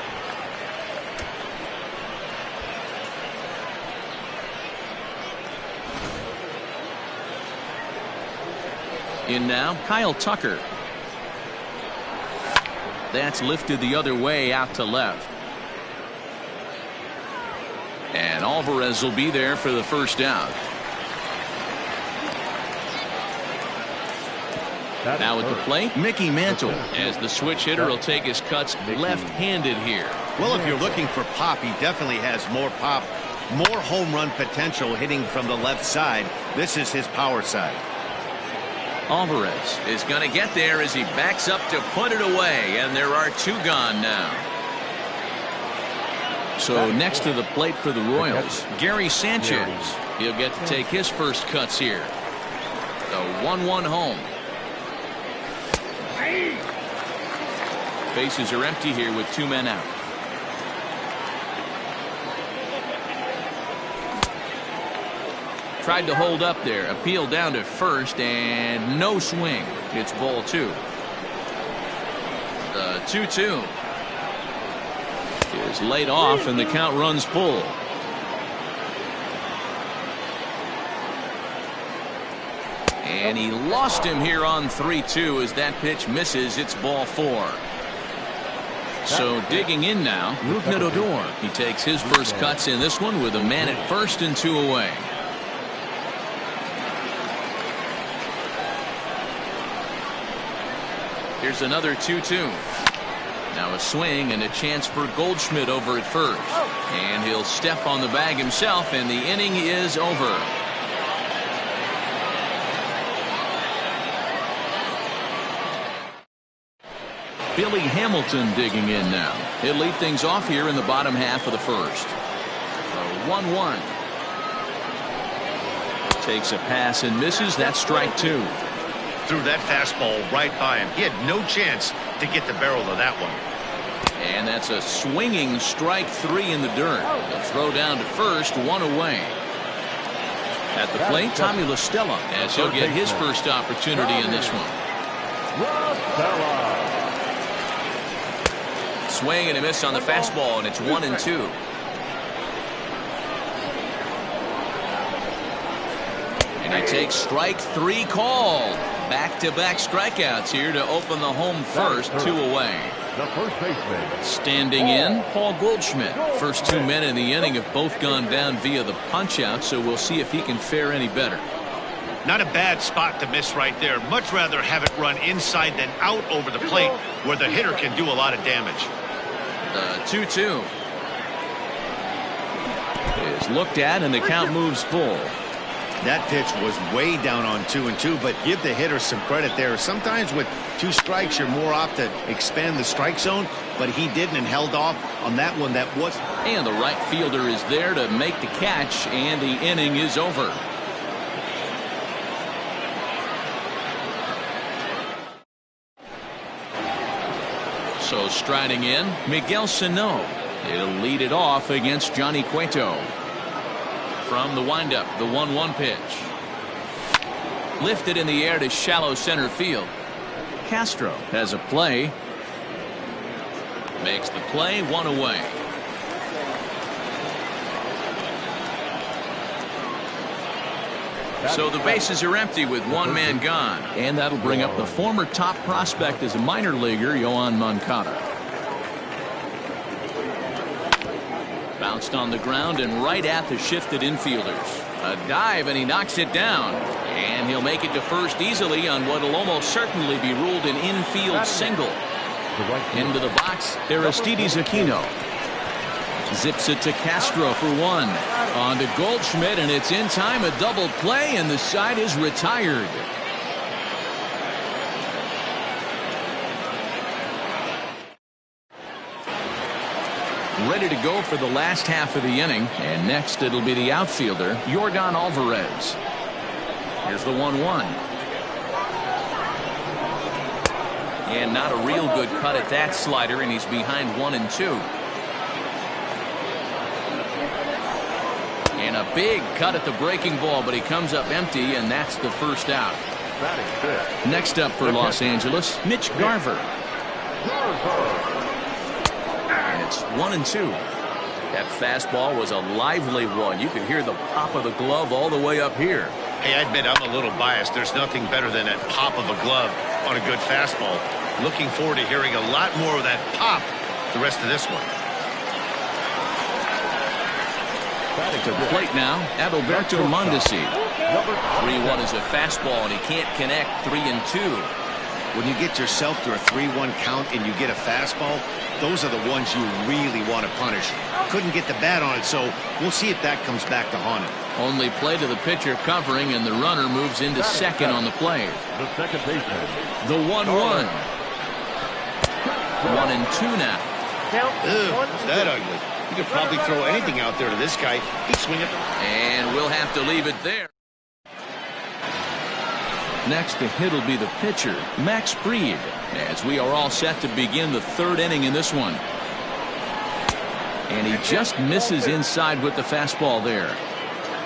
In now, Kyle Tucker. That's lifted the other way out to left. And Alvarez will be there for the first out. Now at the plate, Mickey Mantle, as the switch hitter will take his cuts left-handed here. Well, if you're looking for pop, he definitely has more pop, more home run potential hitting from the left side. This is his power side. Alvarez is going to get there as he backs up to put it away, and there are two gone now. So next to the plate for the Royals, Gary Sanchez. He'll get to take his first cuts here. The 1-1 home. Bases are empty here with two men out. Tried to hold up there. Appeal down to first and no swing. It's ball two. The 2-2 is laid off and the count runs full. And he lost him here on 3-2 as that pitch misses. It's ball four. So digging in now, Rougned Odor. He takes his first cuts in this one with a man at first and two away. Here's another 2-2. Now a swing and a chance for Goldschmidt over at first. And he'll step on the bag himself, and the inning is over. Billy Hamilton digging in now. He'll lead things off here in the bottom half of the first. 1-1. Takes a pass and misses. That's strike two. Threw that fastball right by him. He had no chance to get the barrel of that one. And that's a swinging strike three in the dirt. The throw down to first, one away. At the plate, Tommy La Stella, as he'll get his first opportunity in this one. Swing and a miss on the fastball, and it's 1-2. And he takes strike three called. Back-to-back strikeouts here to open the home first, two away. Standing in, Paul Goldschmidt. First two men in the inning have both gone down via the punch-out, so we'll see if he can fare any better. Not a bad spot to miss right there. Much rather have it run inside than out over the plate where the hitter can do a lot of damage. The 2-2 is looked at, and the count moves full. That pitch was way down on 2-2, but give the hitter some credit there. Sometimes with two strikes, you're more apt to expand the strike zone, but he didn't and held off on that one. That was. And the right fielder is there to make the catch, and the inning is over. So striding in, Miguel Sano. He'll lead it off against Johnny Cueto. From the windup, the 1-1 pitch. Lifted in the air to shallow center field. Castro has a play. Makes the play, one away. So the bases are empty with one man gone. And that'll bring up the former top prospect as a minor leaguer, Yoan Moncada. Bounced on the ground and right at the shifted infielders. A dive, and he knocks it down. And he'll make it to first easily on what will almost certainly be ruled an infield single. Into the box, Aristides Aquino. Zips it to Castro for one. On to Goldschmidt, and it's in time, a double play, and the side is retired. ready to go for the last half of the inning. And next it'll be the outfielder, Yordan Alvarez. Here's the 1-1. And not a real good cut at that slider, and he's behind 1-2. And a big cut at the breaking ball, but he comes up empty, and that's the first out. Next up for Los Angeles, Mitch Garver. And it's 1-2. That fastball was a lively one. You could hear the pop of the glove all the way up here. Hey, I admit I'm a little biased. There's nothing better than that pop of a glove on a good fastball. Looking forward to hearing a lot more of that pop the rest of this one. To plate now, Adalberto Mondesi. 3-1 is a fastball, and he can't connect. 3-2. When you get yourself to a 3-1 count and you get a fastball, those are the ones you really want to punish. Couldn't get the bat on it, so we'll see if that comes back to haunt him. Only play to the pitcher covering, and the runner moves into second on the play. The second baseman. The 1-1. 1-2 now. Ugh, is that ugly? You could probably throw anything out there to this guy. He'd swing it. And we'll have to leave it there. Next to hit will be the pitcher, Max Fried, as we are all set to begin the third inning in this one. And he just misses inside with the fastball there.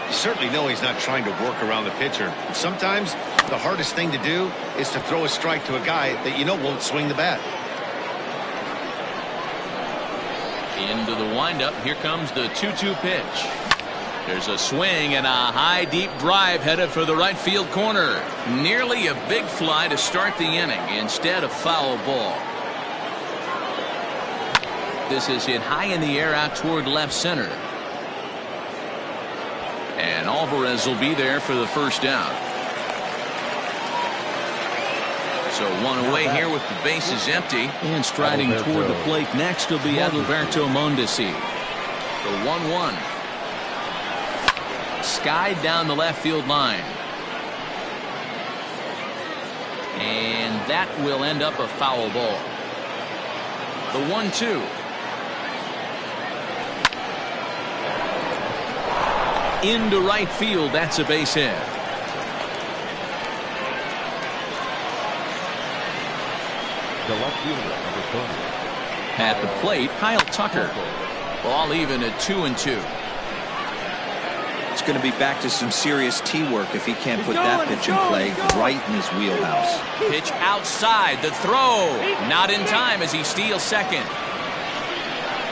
You certainly know he's not trying to work around the pitcher. Sometimes the hardest thing to do is to throw a strike to a guy that you know won't swing the bat. Into the windup. Here comes the 2-2 pitch. There's a swing and a high deep drive headed for the right field corner. Nearly a big fly to start the inning. Instead, a foul ball. This is hit high in the air out toward left center. And Alvarez will be there for the first out. So one away here with the bases empty. And striding toward the plate next will be Adalberto Mondesi. The 1-1. Skied down the left field line. And that will end up a foul ball. The 1-2. Into right field. That's a base hit. The left fielder, number 20. At the plate, Kyle Tucker. Ball even at 2-2. It's going to be back to some serious tee work if he can't put that pitch in play right in his wheelhouse. Pitch outside, the throw. Not in time as he steals second.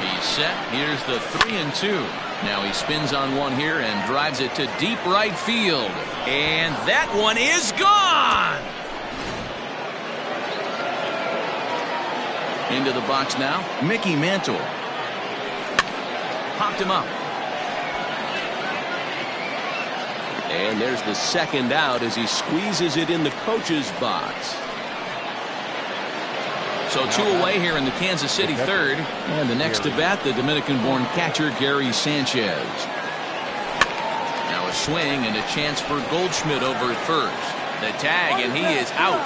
He's set. Here's the 3-2. Now he spins on one here and drives it to deep right field. And that one is gone. Into the box now, Mickey Mantle. Popped him up. And there's the second out as he squeezes it in the coach's box. So two away here in the Kansas City third. And the next to bat, the Dominican-born catcher, Gary Sanchez. Now a swing and a chance for Goldschmidt over at first. The tag, and he is out.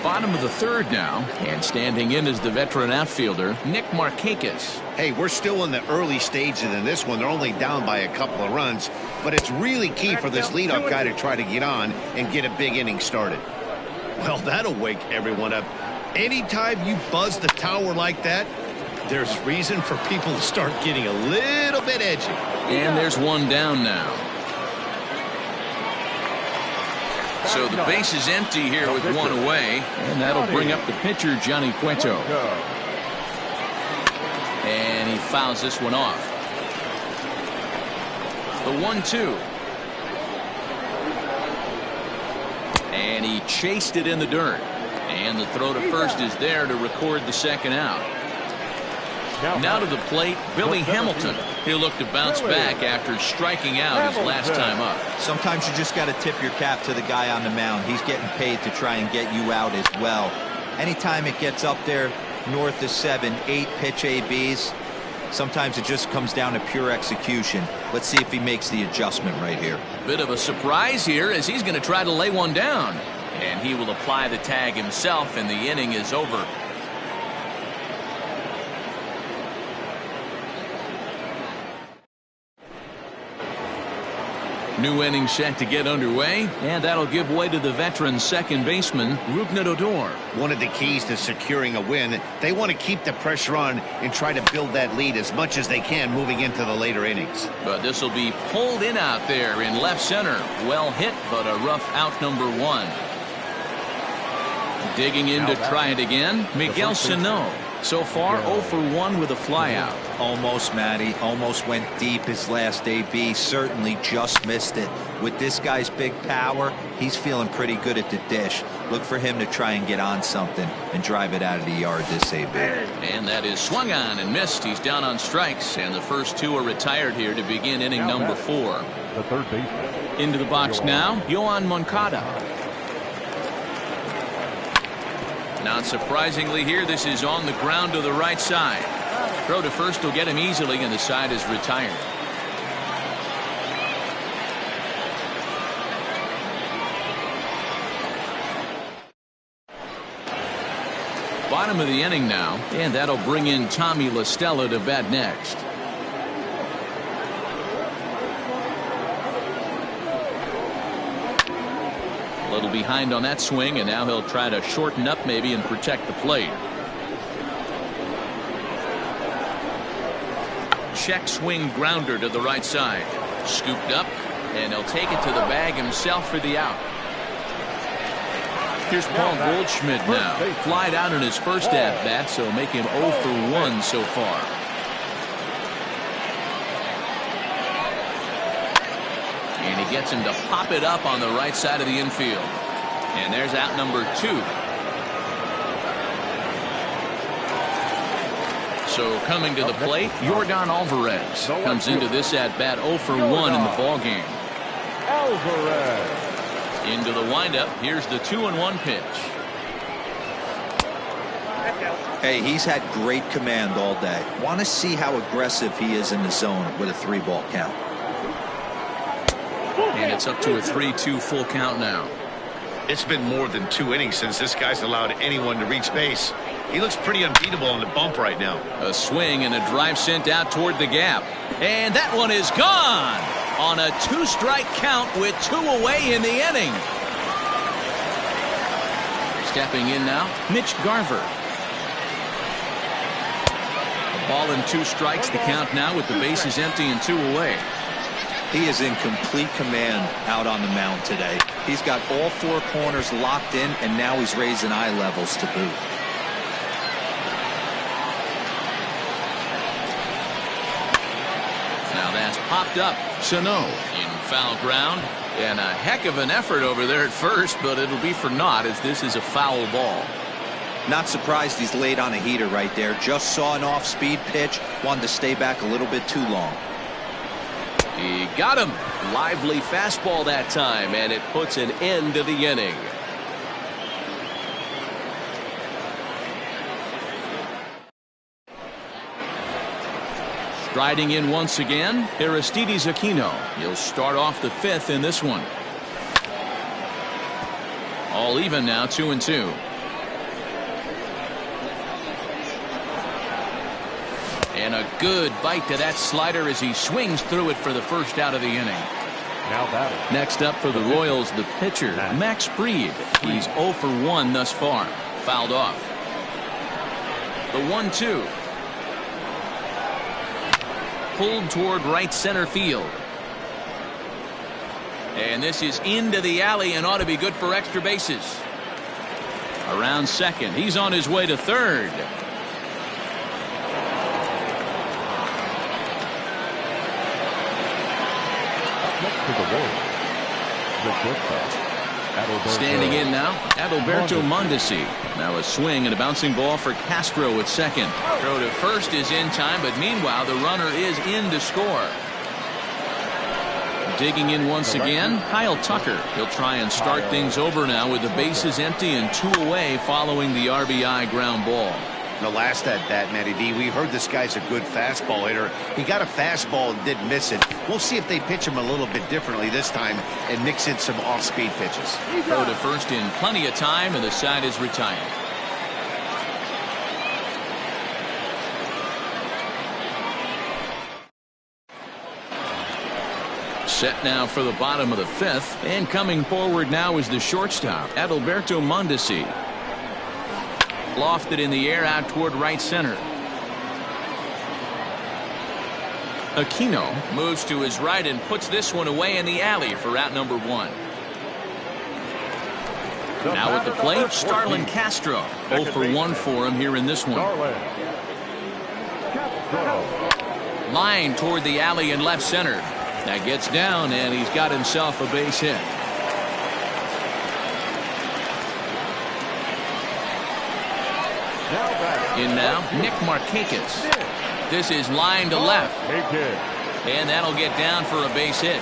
Bottom of the third now, and standing in is the veteran outfielder, Nick Markakis. Hey, we're still in the early stages in this one. They're only down by a couple of runs, but it's really key for this leadoff guy to try to get on and get a big inning started. Well, that'll wake everyone up. Anytime you buzz the tower like that, there's reason for people to start getting a little bit edgy. And there's one down now. So the base is empty here with one away, and that'll bring up the pitcher, Johnny Cueto. And he fouls this one off. The 1-2. And he chased it in the dirt. And the throw to first is there to record the second out. Now to the plate, Billy Hamilton. He'll look to bounce back after striking out his last time up. Sometimes you just got to tip your cap to the guy on the mound. He's getting paid to try and get you out as well. Anytime it gets up there north of 7, 8 pitch ABs, sometimes it just comes down to pure execution. Let's see if he makes the adjustment right here. Bit of a surprise here as he's going to try to lay one down. And he will apply the tag himself, and the inning is over. New inning set to get underway, and that'll give way to the veteran second baseman, Rougned Odor. One of the keys to securing a win, they want to keep the pressure on and try to build that lead as much as they can moving into the later innings. But this will be pulled in out there in left center. Well hit, but a rough out number one. Digging in to try it again, Miguel Sano. So far, 0 for 1 with a flyout. Almost, Matty. Almost went deep his last AB. Certainly just missed it. With this guy's big power, he's feeling pretty good at the dish. Look for him to try and get on something and drive it out of the yard this AB. And that is swung on and missed. He's down on strikes, and the first two are retired here to begin inning number 4. The third baseman. Into the box now, Yoan Moncada. Not surprisingly here, this is on the ground to the right side. Throw to first will get him easily, and the side is retired. Bottom of the inning now, and that'll bring in Tommy La Stella to bat next. A little behind on that swing, and now he'll try to shorten up maybe and protect the plate. Check swing grounder to the right side. Scooped up, and he'll take it to the bag himself for the out. Here's Paul Goldschmidt now. Flied out in his first at-bat, so make him 0 for 1 so far. And he gets him to pop it up on the right side of the infield. And there's out number 2. So coming to the plate, Yordan Alvarez comes into this at-bat 0 for 1 in the ballgame. Alvarez. Into the windup. Here's the 2-1 pitch. Hey, he's had great command all day. Want to see how aggressive he is in the zone with a 3-ball count. And it's up to a 3-2 full count now. It's been more than 2 innings since this guy's allowed anyone to reach base. He looks pretty unbeatable on the bump right now. A swing and a drive sent out toward the gap. And that one is gone on a 2-strike count with 2 away in the inning. Stepping in now, Mitch Garver. A ball and 2 strikes, the count now with the bases empty and 2 away. He is in complete command out on the mound today. He's got all 4 corners locked in, and now he's raising eye levels to boot. Now that's popped up. Sano in foul ground. And a heck of an effort over there at first, but it'll be for naught as this is a foul ball. Not surprised he's laid on a heater right there. Just saw an off-speed pitch. Wanted to stay back a little bit too long. He got him. Lively fastball that time, and it puts an end to the inning. Striding in once again, Aristides Aquino. He'll start off the 5th in this one. All even now, 2-2. And a good bite to that slider as he swings through it for the first out of the inning. Now batting. Next up for the Royals, the pitcher, Max Fried. He's 0 for 1 thus far. Fouled off. The 1-2. Pulled toward right center field. And this is into the alley and ought to be good for extra bases. Around second. He's on his way to third. To the wall. The shortstop. Standing in now, Adalberto Mondesi. Now a swing and a bouncing ball for Castro at second. Throw to first is in time, but meanwhile the runner is in to score. Digging in once again, Kyle Tucker. He'll try and start things over now with the bases empty and 2 away following the RBI ground ball. The last at bat, Matty D, we heard this guy's a good fastball hitter. He got a fastball and didn't miss it. We'll see if they pitch him a little bit differently this time and mix in some off-speed pitches. Throw to first in plenty of time, and the side is retired. Set now for the bottom of the fifth, and coming forward now is the shortstop, Adalberto Mondesi. Lofted in the air out toward right center. Aquino moves to his right and puts this one away in the alley for out number one. Now at the plate, Starlin Castro. 0 for 1 for him here in this one. Line toward the alley in left center. That gets down, and he's got himself a base hit. In now, Nick Markakis. This is line to left. And that'll get down for a base hit.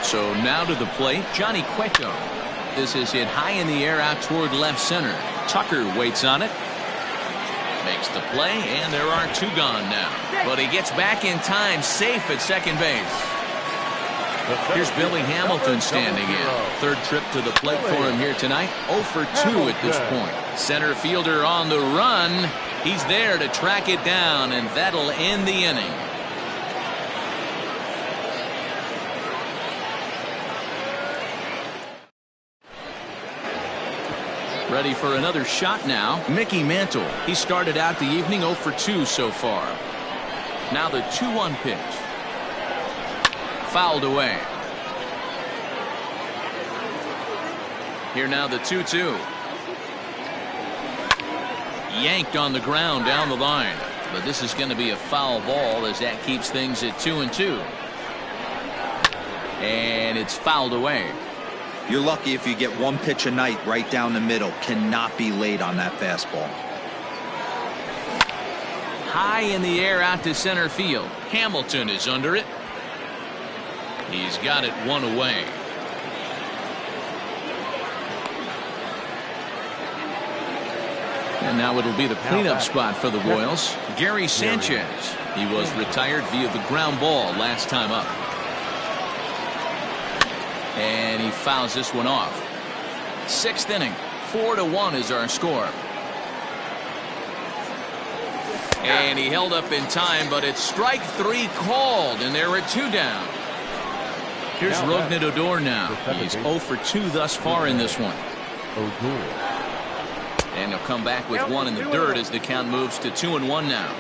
So now to the plate, Johnny Cueto. This is hit high in the air out toward left center. Tucker waits on it. Makes the play, and there are two gone now. But he gets back in time, safe at second base. Here's Billy Hamilton standing in. Third trip to the plate for him here tonight. 0 for 2 at this point. Center fielder on the run. He's there to track it down, and that'll end the inning. Ready for another shot now. Mickey Mantle. He started out the evening 0 for 2 so far. Now the 2-1 pitch. Fouled away. Here now the 2-2. Yanked on the ground down the line. But this is going to be a foul ball as that keeps things at 2-2. And it's fouled away. You're lucky if you get one pitch a night right down the middle. Cannot be late on that fastball. High in the air out to center field. Hamilton is under it. He's got it one away. And now it'll be the cleanup spot for the Royals. Gary Sanchez. He was retired via the ground ball last time up. And he fouls this one off. Sixth inning. 4-1 is our score. And he held up in time, but it's strike 3 called, and there are 2 down. Here's Rougned Odor now. He's 0 for 2 thus far in this one. And he'll come back with one in the dirt as the count moves to 2-1 now.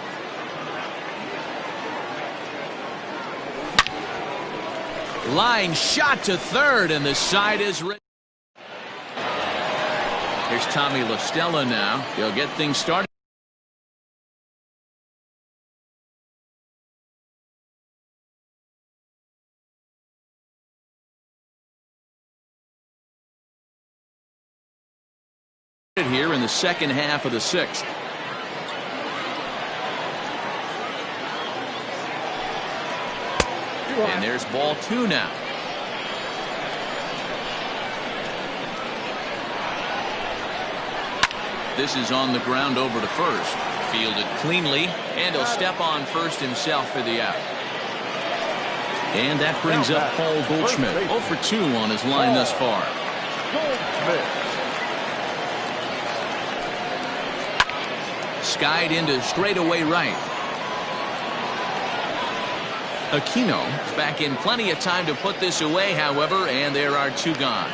Line shot to third, and the side is ready. Here's Tommy La Stella now. He'll get things started. Here in the second half of the 6th. And there's ball 2 now. This is on the ground over to first. Fielded cleanly, and he'll step on first himself for the out. And that brings up Paul Goldschmidt. 0 for 2 on his line thus far. Skied into straightaway right. Aquino is back in plenty of time to put this away, however, and there are 2 gone.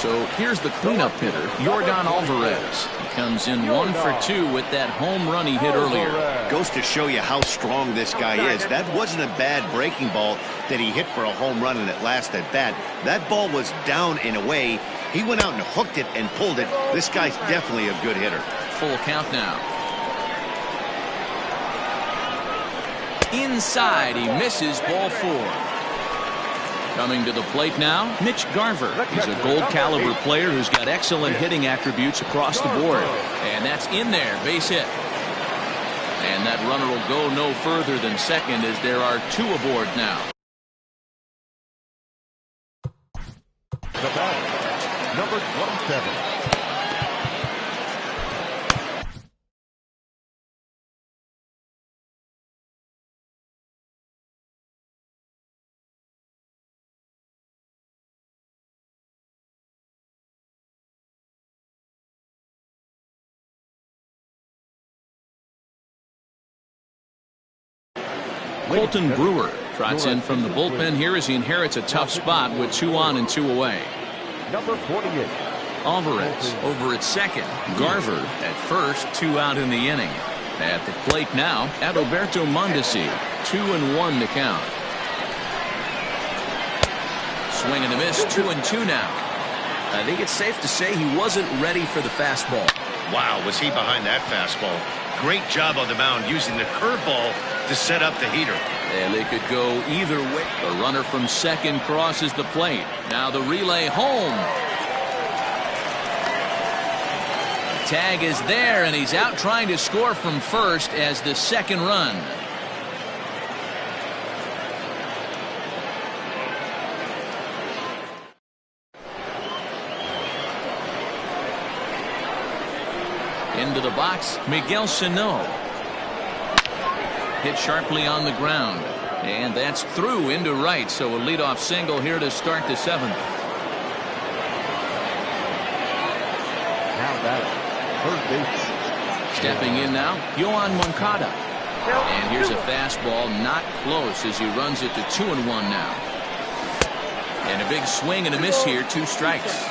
So here's the cleanup hitter, Yordan Alvarez. He comes in 1 for 2 with that home run he hit earlier. Goes to show you how strong this guy is. That wasn't a bad breaking ball that he hit for a home run in that last at bat. That ball was down and away. He went out and hooked it and pulled it. This guy's definitely a good hitter. Full count now. Inside, he misses, ball 4. Coming to the plate now, Mitch Garver. He's a gold caliber player who's got excellent hitting attributes across the board. And that's in there, base hit. And that runner will go no further than second as there are 2 aboard now. The batter, number 27. Colton Brewer trots in from the bullpen here as he inherits a tough spot with 2 on and 2 away. Number 48. Alvarez over at second. Garver at first, 2 out in the inning. At the plate now, Adalberto Mondesi, 2-1 to count. Swing and a miss, 2-2 now. I think it's safe to say he wasn't ready for the fastball. Wow, was he behind that fastball. Great job on the mound using the curveball to set up the heater. And they could go either way. The runner from second crosses the plate. Now the relay home. Tag is there, and he's out trying to score from first as the second run. Into the box, Miguel Sano. Hit sharply on the ground. And that's through into right, so a leadoff single here to start the 7th. Now that third base. Stepping in now, Yohan Moncada. And here's a fastball not close as he runs it to 2-1 now. And a big swing and a miss here, 2 strikes.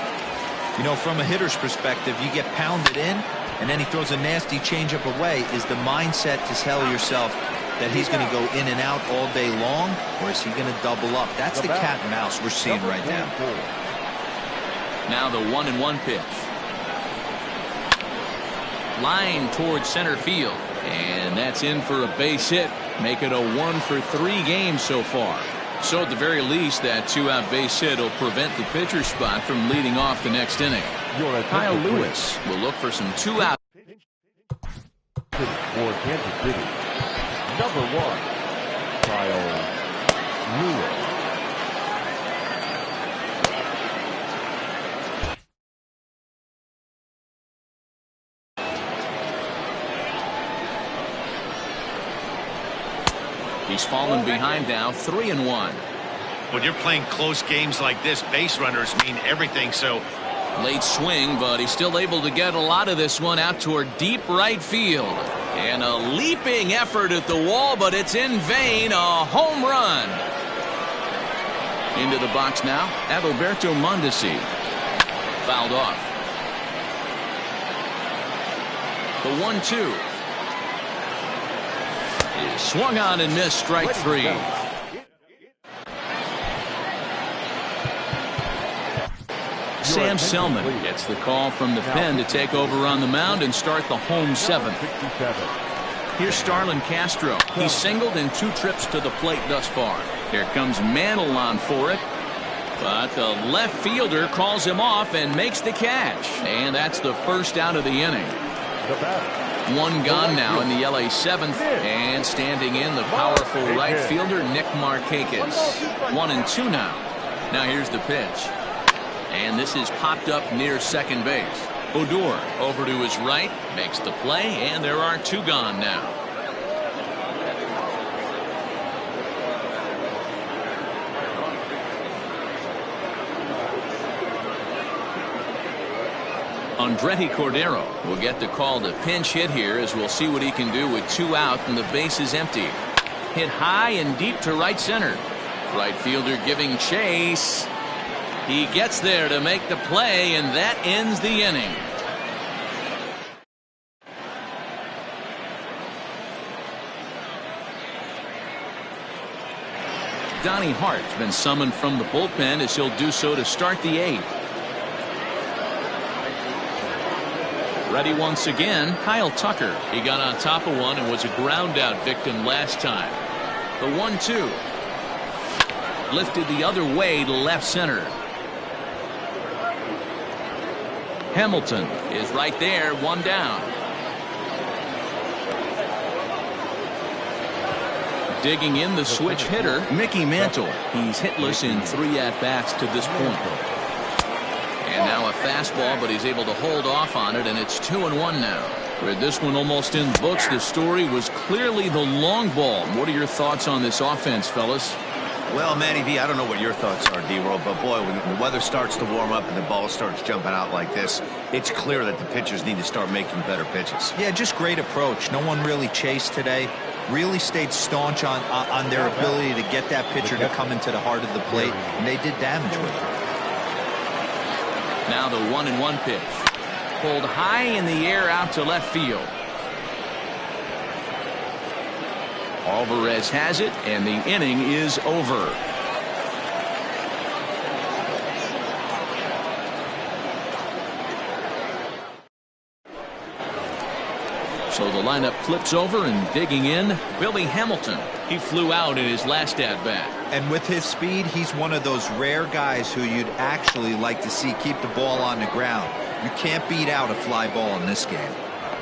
You know, from a hitter's perspective, you get pounded in, and then he throws a nasty changeup away. Is the mindset to tell yourself that he's going to go in and out all day long, or is he going to double up? That's the cat and mouse we're seeing right now. Now the 1-1 pitch. Line towards center field, and that's in for a base hit. Make it a 1 for 3 games so far. So at the very least, that 2-out base hit will prevent the pitcher spot from leading off the next inning. Kyle Lewis will look for some 2-out. For Kansas City, number 1, Kyle Lewis. He's fallen behind now, 3-1. When you're playing close games like this, base runners mean everything. So late swing, but he's still able to get a lot of this one out toward deep right field. And a leaping effort at the wall, but it's in vain. A home run. Into the box now, Adalberto Mondesi. Fouled off. The 1-2. Is swung on and missed, strike 3. Sam Selman gets the call from the pen to take over on the mound and start the home 7th. Here's Starlin Castro. He's singled in 2 trips to the plate thus far. Here comes Mantle on for it. But the left fielder calls him off and makes the catch. And that's the first out of the inning. 1 gone now in the LA 7th. And standing in, the powerful right fielder, Nick Markakis. 1-2 now. Now here's the pitch. And this is popped up near second base. Odor over to his right, makes the play, and there are 2 gone now. Andretti Cordero will get the call to pinch hit here, as we'll see what he can do with 2 out and the base is empty. Hit high and deep to right center. Right fielder giving chase. He gets there to make the play, and that ends the inning. Donnie Hart's been summoned from the bullpen as he'll do so to start the 8th. Ready once again, Kyle Tucker. He got on top of one and was a ground out victim last time. The 1-2. Lifted the other way to left center. Hamilton is right there, one down. Digging in the switch hitter, Mickey Mantle. He's hitless in 3 at-bats to this point. And now a fastball, but he's able to hold off on it, and it's 2-1 now. With this one almost in the books, the story was clearly the long ball. What are your thoughts on this offense, fellas? Well, Manny V, I don't know what your thoughts are, D-Roll, but boy, when the weather starts to warm up and the ball starts jumping out like this, it's clear that the pitchers need to start making better pitches. Yeah, just great approach. No one really chased today. Really stayed staunch on their ability to get that pitcher to come into the heart of the plate, and they did damage with it. Now the 1-1 pitch. Pulled high in the air out to left field. Alvarez has it, and the inning is over. So the lineup flips over, and digging in, Billy Hamilton. He flew out in his last at-bat. And with his speed, he's one of those rare guys who you'd actually like to see keep the ball on the ground. You can't beat out a fly ball in this game.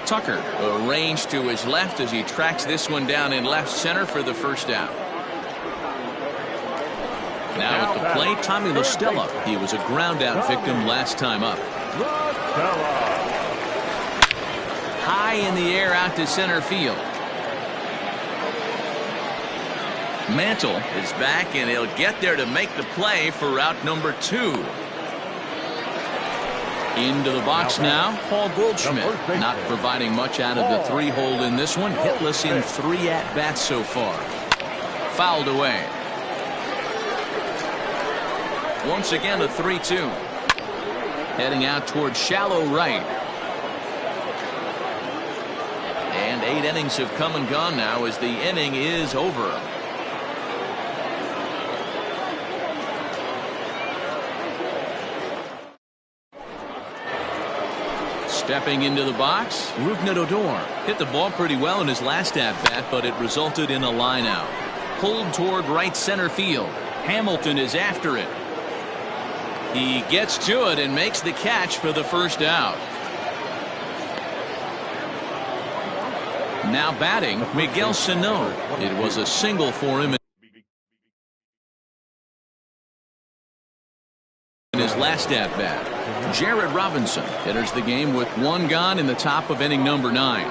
Tucker arranged to his left as he tracks this one down in left center for the first out. Now at the plate, Tommy La Stella. He was a ground out victim last time up. High in the air out to center field. Mantle is back, and he'll get there to make the play for route number 2. Into the box now, Paul Goldschmidt. Not providing much out of the 3-hole in this one. Hitless in 3 at-bats so far. Fouled away. Once again a 3-2. Heading out towards shallow right. And 8 innings have come and gone now as the inning is over. Stepping into the box, Rougned Odor hit the ball pretty well in his last at-bat, but it resulted in a line-out. Pulled toward right center field. Hamilton is after it. He gets to it and makes the catch for the first out. Now batting, Miguel Sano. It was a single for him in his last at-bat. Jared Robinson enters the game with 1 gone in the top of inning number 9.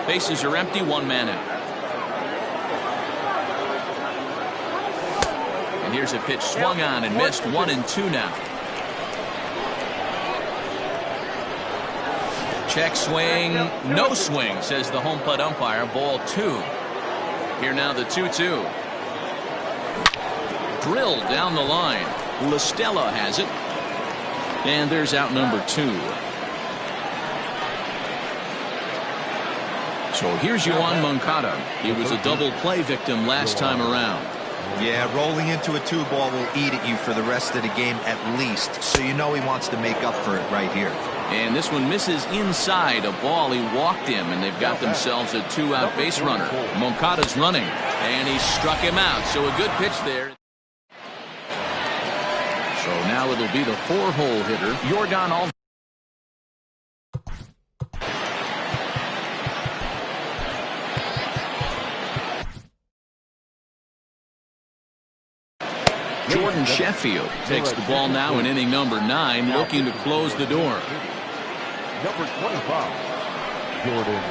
Bases are empty, 1 man out. And here's a pitch swung on and missed. 1-2 now. Check swing, no swing, says the home plate umpire. Ball 2. Here now the 2-2. Drilled down the line. La Stella has it. And there's out number 2. So here's Yoan Moncada. He was a double play victim last time around. Yeah, rolling into a 2-ball will eat at you for the rest of the game at least. So you know he wants to make up for it right here. And this one misses inside a ball he walked him, and they've got themselves a 2-out base runner. Moncada's running, and he struck him out. So a good pitch there. So now it'll be the 4-hole hitter, Yordan Alvarez. Jordan Sheffield takes the ball now in inning number 9, looking to close the door. Number 25, Jordan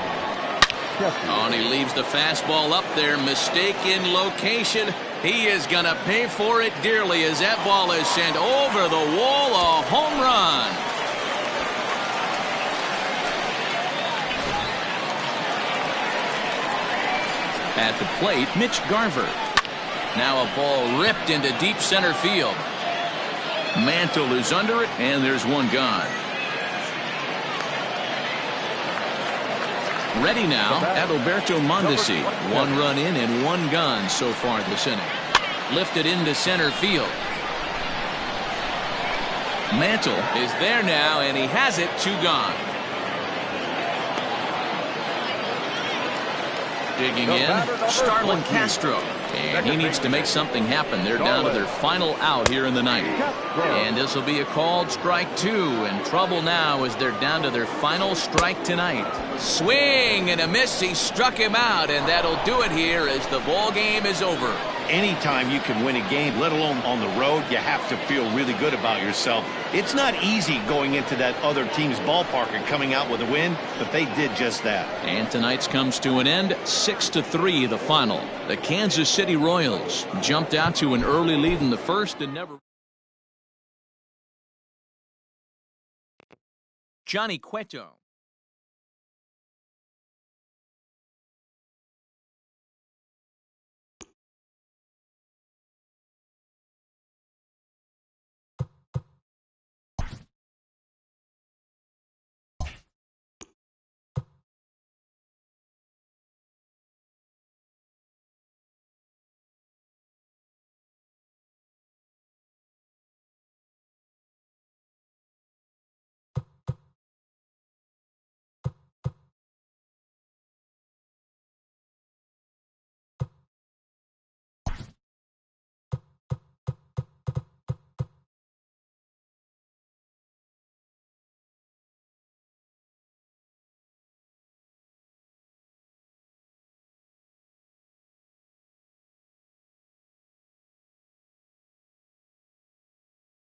Sheffield. Oh, and he leaves the fastball up there. Mistaken location. He is going to pay for it dearly as that ball is sent over the wall. A home run. At the plate, Mitch Garver. Now a ball ripped into deep center field. Mantle is under it, and there's one gone. Ready now, Adalberto Mondesi. 1 run in and 1 gone so far this inning. Lifted into center field. Mantle is there now, and he has it. 2 gone. Digging in, Starlin Castro. And he needs to make something happen. They're down to their final out here in the ninth. And this will be a called strike 2. And trouble now as they're down to their final strike tonight. Swing and a miss. He struck him out, and that'll do it here as the ball game is over. Anytime you can win a game, let alone on the road, you have to feel really good about yourself. It's not easy going into that other team's ballpark and coming out with a win, but they did just that. And tonight's comes to an end, 6-3 the final. The Kansas City Royals jumped out to an early lead in the first and never. Johnny Cueto.